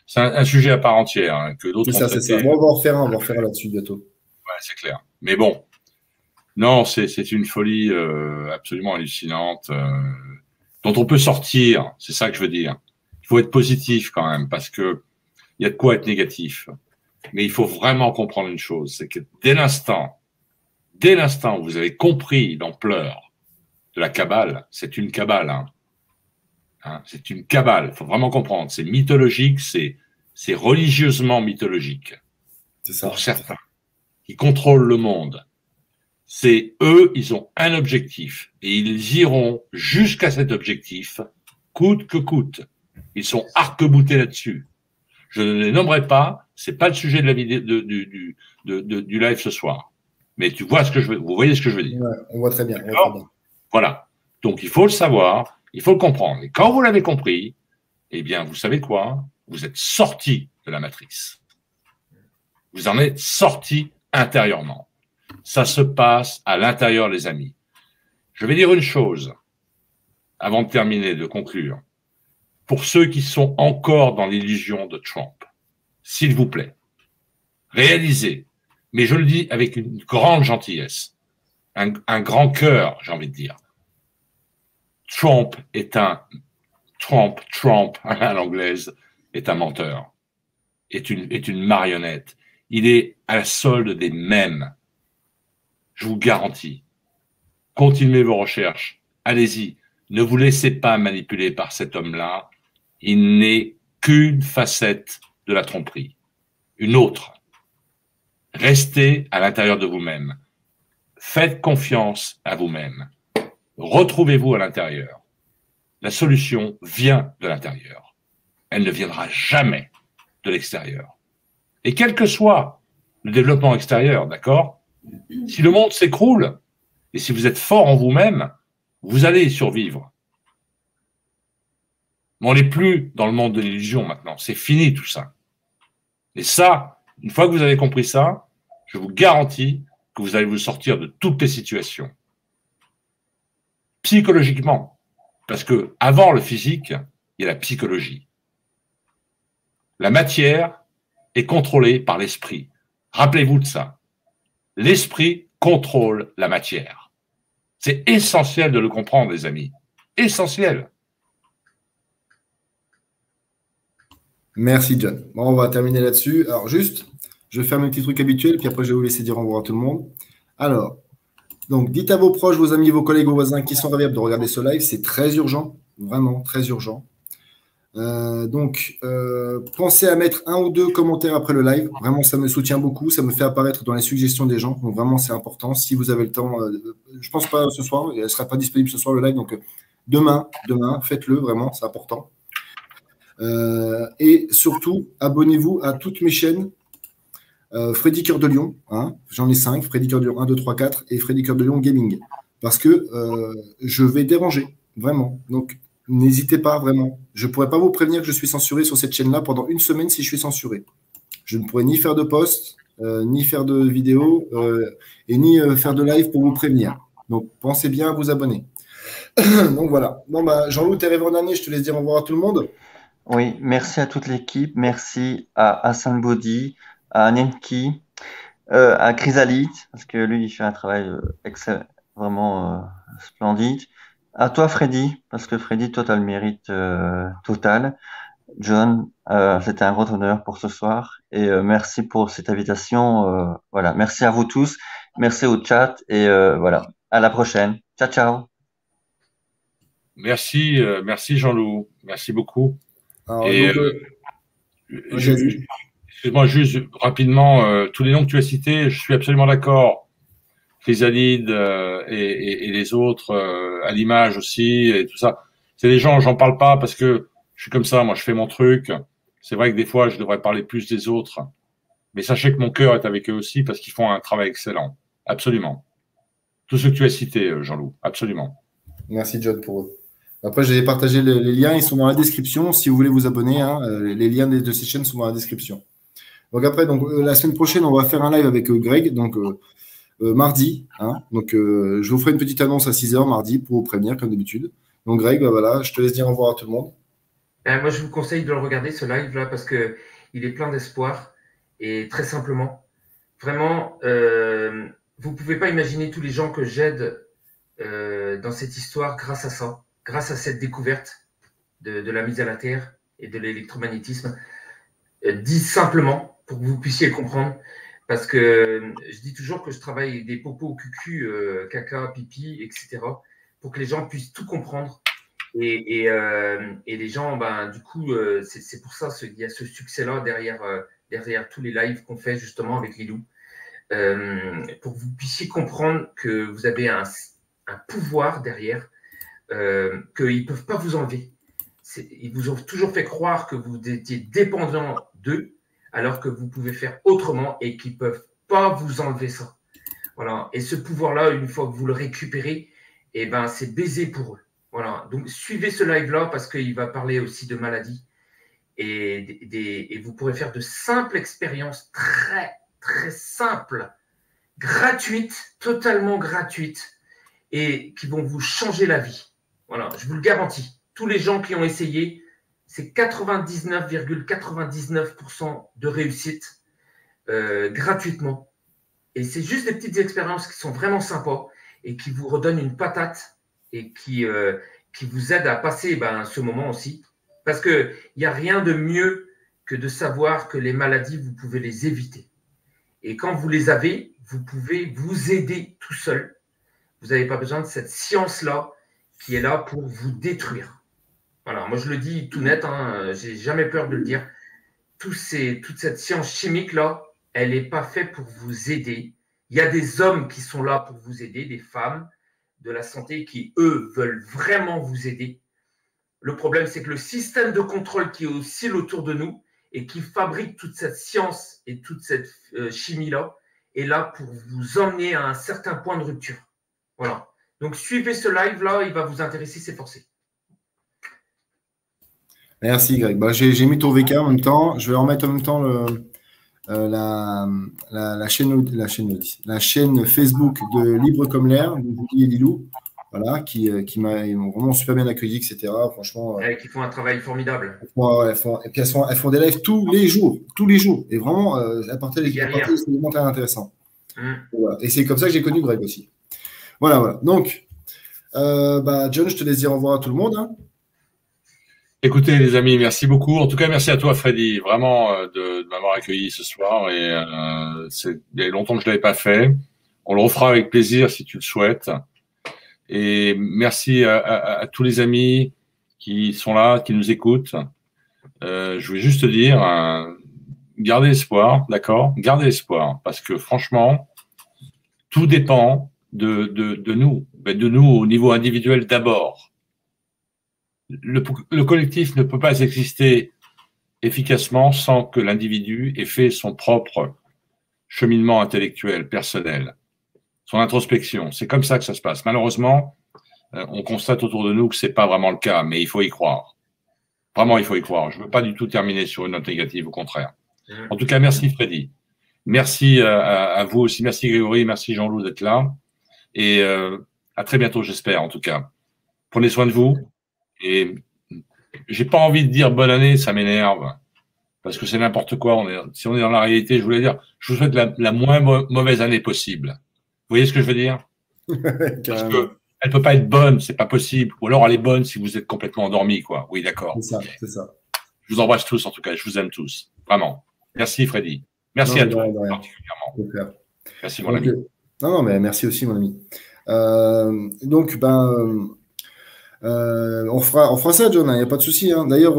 C'est un sujet à part entière, hein, que d'autres. C'est ça. Bon, on va en refaire un là-dessus bientôt. Ouais, c'est clair. Mais bon, non, c'est une folie absolument hallucinante dont on peut sortir. C'est ça que je veux dire. Il faut être positif quand même parce que il y a de quoi être négatif. Mais il faut vraiment comprendre une chose, c'est que dès l'instant où vous avez compris l'ampleur de la cabale, c'est une cabale. Hein, c'est une cabale. Il faut vraiment comprendre. C'est mythologique, c'est religieusement mythologique. C'est ça. Pour certains qui contrôlent le monde. C'est eux, ils ont un objectif et ils iront jusqu'à cet objectif, coûte que coûte. Ils sont arc-boutés là-dessus. Je ne les nommerai pas, c'est pas le sujet de la vidéo du live ce soir. Mais vous voyez ce que je veux dire. Ouais, on voit très bien. Voilà. Donc il faut le savoir, il faut le comprendre. Et quand vous l'avez compris, eh bien, vous savez quoi? Vous êtes sorti de la matrice. Vous en êtes sorti intérieurement. Ça se passe à l'intérieur, les amis. Je vais dire une chose, avant de terminer, de conclure. Pour ceux qui sont encore dans l'illusion de Trump, s'il vous plaît, réalisez, mais je le dis avec une grande gentillesse, un grand cœur, j'ai envie de dire. Trump à l'anglaise, est un menteur, est une marionnette. Il est à la solde des mêmes. Je vous garantis. Continuez vos recherches. Allez-y. Ne vous laissez pas manipuler par cet homme-là. Il n'est qu'une facette de la tromperie. Une autre. Restez à l'intérieur de vous-même. Faites confiance à vous-même. Retrouvez-vous à l'intérieur. La solution vient de l'intérieur. Elle ne viendra jamais de l'extérieur. Et quel que soit le développement extérieur, d'accord? Si le monde s'écroule, et si vous êtes fort en vous-même, vous allez y survivre. Mais on n'est plus dans le monde de l'illusion maintenant. C'est fini tout ça. Et ça, une fois que vous avez compris ça, je vous garantis que vous allez vous sortir de toutes les situations. Psychologiquement. Parce que avant le physique, il y a la psychologie. La matière est contrôlée par l'esprit. Rappelez-vous de ça. L'esprit contrôle la matière. C'est essentiel de le comprendre, les amis. Essentiel. Merci, John. Bon, on va terminer là-dessus. Alors, juste, je vais faire mes petits trucs habituels, puis après, je vais vous laisser dire au revoir à tout le monde. Alors, donc, dites à vos proches, vos amis, vos collègues, vos voisins qui sont ravis de regarder ce live. C'est très urgent. Vraiment, très urgent. Pensez à mettre 1 ou 2 commentaires après le live. Vraiment, ça me soutient beaucoup. Ça me fait apparaître dans les suggestions des gens. Donc, vraiment, c'est important. Si vous avez le temps, je pense pas ce soir. Elle ne sera pas disponible ce soir, le live. Donc, demain, faites-le. Vraiment, c'est important. Et surtout, abonnez-vous à toutes mes chaînes. Freddy Cœur de Lion, hein, j'en ai 5. Freddy Cœur de Lion 1, 2, 3, 4. Et Freddy Cœur de Lion Gaming. Parce que je vais déranger. Vraiment. Donc, n'hésitez pas vraiment. Je ne pourrais pas vous prévenir que je suis censuré sur cette chaîne-là pendant une semaine si je suis censuré. Je ne pourrais ni faire de post, ni faire de vidéo, et ni faire de live pour vous prévenir. Donc, pensez bien à vous abonner. Donc, voilà. Bon, bah, Jean-Loup, t'es arrivé en dernier. Je te laisse dire au revoir à tout le monde. Oui, merci à toute l'équipe. Merci à Hassan Bodi, à Nenki, à Chrysalide, parce que lui, il fait un travail vraiment splendide. À toi, Freddy, parce que Freddy, toi, tu as le mérite total. John, c'était un grand honneur pour ce soir. Et merci pour cette invitation. Voilà, merci à vous tous. Merci au chat. Et voilà, à la prochaine. Ciao, ciao. Merci, merci Jean-Loup. Merci beaucoup. Alors, Et excuse-moi juste rapidement, tous les noms que tu as cités, je suis absolument d'accord. Chrysalide et les autres, à l'image aussi, et tout ça. C'est des gens, j'en parle pas parce que je suis comme ça, moi je fais mon truc. C'est vrai que des fois, je devrais parler plus des autres. Mais sachez que mon cœur est avec eux aussi parce qu'ils font un travail excellent. Absolument. Tous ceux que tu as cités, Jean-Loup. Absolument. Merci, John, pour eux. Après, j'ai partagé les liens, ils sont dans la description. Si vous voulez vous abonner, hein, les liens de ces chaînes sont dans la description. Donc après, la semaine prochaine, on va faire un live avec Greg, donc mardi. Hein, donc je vous ferai une petite annonce à 6 h mardi pour vous prévenir, comme d'habitude. Donc Greg, bah, voilà, je te laisse dire au revoir à tout le monde. Moi, je vous conseille de le regarder, ce live-là, parce qu'il est plein d'espoir. Et très simplement, vraiment, vous ne pouvez pas imaginer tous les gens que j'aide dans cette histoire grâce à ça, grâce à cette découverte de la mise à la Terre et de l'électromagnétisme. Dit simplement, pour que vous puissiez comprendre, parce que je dis toujours que je travaille avec des popos, cucu, caca, pipi, etc., pour que les gens puissent tout comprendre. Et les gens, ben, du coup, c'est pour ça qu'il y a ce succès-là derrière tous les lives qu'on fait justement avec Lilou, pour que vous puissiez comprendre que vous avez un pouvoir derrière qu'ils ne peuvent pas vous enlever. Ils vous ont toujours fait croire que vous étiez dépendant d'eux, alors que vous pouvez faire autrement et qu'ils ne peuvent pas vous enlever ça. Voilà. Et ce pouvoir-là, une fois que vous le récupérez, eh ben, c'est baisé pour eux. Voilà. Donc, suivez ce live-là parce qu'il va parler aussi de maladies. Et vous pourrez faire de simples expériences très, très simples, gratuites, totalement gratuites, et qui vont vous changer la vie. Voilà, je vous le garantis. Tous les gens qui ont essayé, c'est 99,99% de réussite gratuitement. Et c'est juste des petites expériences qui sont vraiment sympas et qui vous redonnent une patate et qui vous aident à passer ce moment aussi. Parce qu'il n'y a rien de mieux que de savoir que les maladies, vous pouvez les éviter. Et quand vous les avez, vous pouvez vous aider tout seul. Vous n'avez pas besoin de cette science-là qui est là pour vous détruire. Voilà, moi je le dis tout net, hein, j'ai jamais peur de le dire. Toute cette science chimique-là, elle n'est pas faite pour vous aider. Il y a des hommes qui sont là pour vous aider, des femmes de la santé qui, eux, veulent vraiment vous aider. Le problème, c'est que le système de contrôle qui oscille autour de nous et qui fabrique toute cette science et toute cette chimie-là est là pour vous emmener à un certain point de rupture. Voilà. Donc, suivez ce live-là, il va vous intéresser, c'est forcé. Merci Greg. Bah, j'ai mis ton VK en même temps. Je vais remettre en même temps la chaîne Facebook de Libre comme l'air, de Julie et Lilou, voilà, qui m'a vraiment super bien accueilli, etc. Franchement. Qui font un travail formidable. Et puis elles font des lives tous les jours. Et vraiment, apporter des éléments très intéressants. Voilà. Et c'est comme ça que j'ai connu Greg aussi. Voilà. Donc, John, je te laisse dire au revoir à tout le monde. Hein. Écoutez, les amis, merci beaucoup. En tout cas, merci à toi, Freddy, vraiment de m'avoir accueilli ce soir. Et il y a longtemps que je l'avais pas fait. On le refera avec plaisir si tu le souhaites. Et merci à tous les amis qui sont là, qui nous écoutent. Je voulais juste te dire, gardez espoir, d'accord? Gardez espoir, parce que franchement, tout dépend de nous, de nous au niveau individuel d'abord. Le collectif ne peut pas exister efficacement sans que l'individu ait fait son propre cheminement intellectuel, personnel, son introspection. C'est comme ça que ça se passe. Malheureusement, on constate autour de nous que c'est pas vraiment le cas, mais il faut y croire. Vraiment, il faut y croire. Je veux pas du tout terminer sur une note négative, au contraire. En tout cas, merci Freddy. Merci à vous aussi. Merci Grégory, merci Jean-Loup d'être là. Et à très bientôt, j'espère, en tout cas. Prenez soin de vous. Et j'ai pas envie de dire bonne année, ça m'énerve. Parce que c'est n'importe quoi. Si on est dans la réalité, je voulais dire, je vous souhaite la moins mauvaise année possible. Vous voyez ce que je veux dire? Parce que elle peut pas être bonne, c'est pas possible. Ou alors elle est bonne si vous êtes complètement endormi, quoi. Oui, d'accord. C'est ça, c'est ça. Je vous embrasse tous, en tout cas. Je vous aime tous. Vraiment. Merci, Freddy. Merci à toi, particulièrement. Merci, mon ami. Non, mais merci aussi, mon ami. Donc, on fera ça, John, il n'y a pas de souci. Hein. D'ailleurs,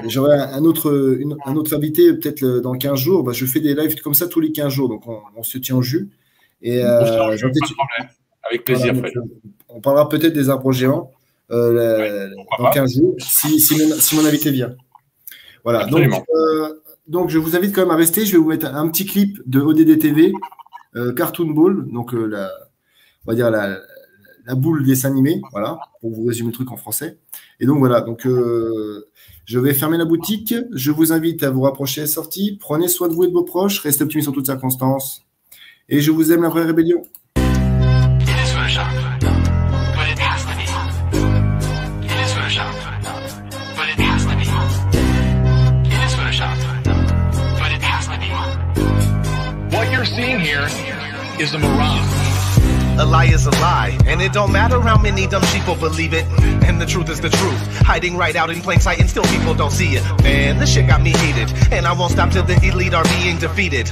j'aurai un autre invité, peut-être dans 15 jours. Je fais des lives comme ça tous les 15 jours, donc on se tient au jus. Et, avec plaisir, voilà, on parlera peut-être des arbres géants dans 15 jours, si mon invité vient. Voilà. Donc, je vous invite quand même à rester. Je vais vous mettre un petit clip de ODD TV, Cartoon Ball, donc on va dire la boule dessin animé, voilà, pour vous résumer le truc en français. Et donc voilà, donc je vais fermer la boutique. Je vous invite à vous rapprocher à la sortie. Prenez soin de vous et de vos proches. Restez optimistes en toutes circonstances. Et je vous aime, la vraie rébellion. What you're seeing here is a mirage. A lie is a lie, and it don't matter how many dumb sheeple believe it. And the truth is the truth, hiding right out in plain sight, and still people don't see it. Man, this shit got me heated, and I won't stop till the elite are being defeated.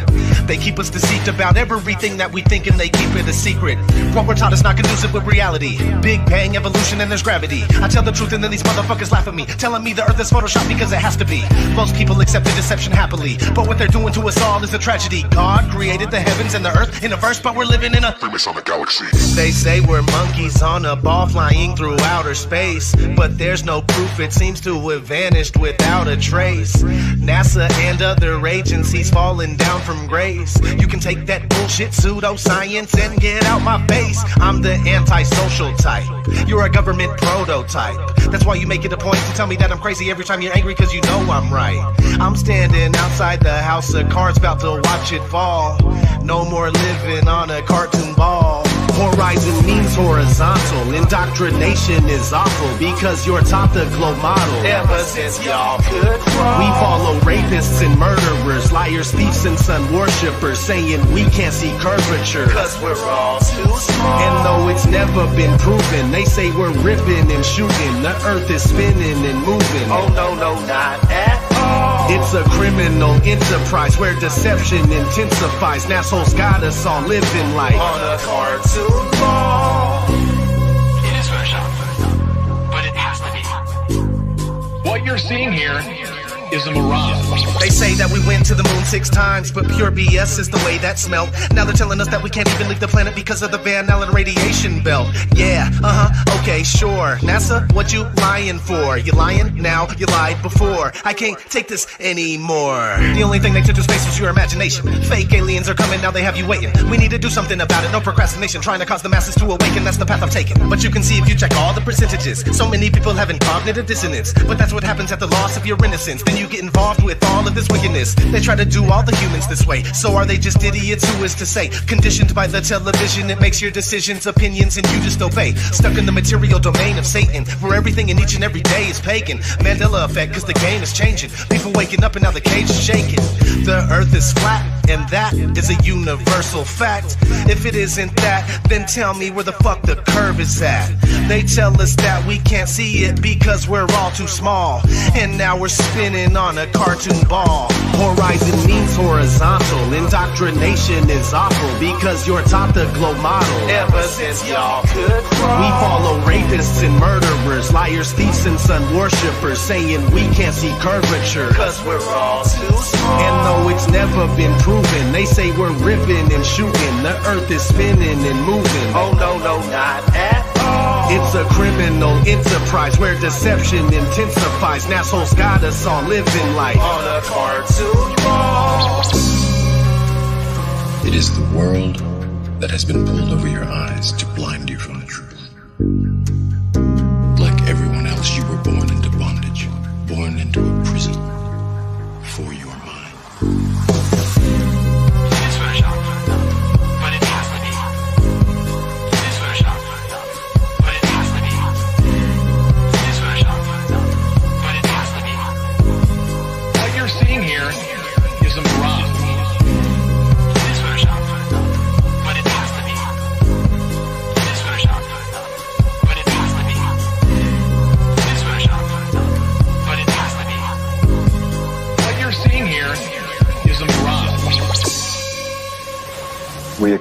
They keep us deceived about everything that we think, and they keep it a secret. What we're taught is not conducive with reality. Big bang, evolution, and there's gravity. I tell the truth, and then these motherfuckers laugh at me, telling me the earth is photoshopped because it has to be. Most people accept the deception happily, but what they're doing to us all is a tragedy. God created the heavens and the earth in a verse, but we're living in a Freemasonic galaxy. They say we're monkeys on a ball flying through outer space, but there's no proof, it seems to have vanished without a trace. NASA and other agencies falling down from grace. You can take that bullshit pseudoscience and get out my face. I'm the antisocial type, you're a government prototype. That's why you make it a point to tell me that I'm crazy every time you're angry, cause you know I'm right. I'm standing outside the house of cards about to watch it fall. No more living on a cartoon ball. Horizon means horizontal. Indoctrination is awful because you're taught the globe model. Ever since y'all could crawl, we follow rapists and murderers, liars, thieves, and sun worshippers, saying we can't see curvature cause we're all too small. And though it's never been proven, they say we're ripping and shooting. The earth is spinning and moving. Oh no, no, not at all. It's a criminal enterprise where deception intensifies. And assholes got us all living like on a cartoon ball. It is Photoshop, but it has to be. What you're seeing here is a mirage. They say that we went to the moon 6 times, but pure BS is the way that smelled. Now they're telling us that we can't even leave the planet because of the Van Allen radiation belt. Yeah, okay, sure. NASA, what you lying for? You lying now, you lied before. I can't take this anymore. The only thing they took to space was your imagination. Fake aliens are coming, now they have you waiting. We need to do something about it, no procrastination. Trying to cause the masses to awaken, that's the path I've taken. But you can see if you check all the percentages, so many people having cognitive dissonance. But that's what happens at the loss of your innocence. Then you get involved with all of this wickedness. They try to do all the humans this way. So are they just idiots? Who is to say? Conditioned by the television, it makes your decisions, opinions, and you just obey. Stuck in the material domain of Satan, where everything in each and every day is pagan. Mandela effect, cause the game is changing. People waking up and now the cage is shaking. The earth is flat, and that is a universal fact. If it isn't that, then tell me where the fuck the curve is at. They tell us that we can't see it because we're all too small. And now we're spinning on a cartoon ball. Horizon means horizontal. Indoctrination is awful because you're taught the globe model. Ever since y'all could crawl, we follow rapists and murderers, liars, thieves, and sun worshippers, saying we can't see curvature cause we're all too small. And though it's never been proven, they say we're ripping and shooting. The earth is spinning and moving. Oh no, no, not at all. It's a criminal enterprise where deception intensifies. And assholes got us all living like on a cartoon ball. It is the world that has been pulled over your eyes to blind you from the truth.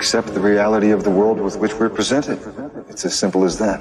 accept the reality of the world with which we're presented. It's as simple as that.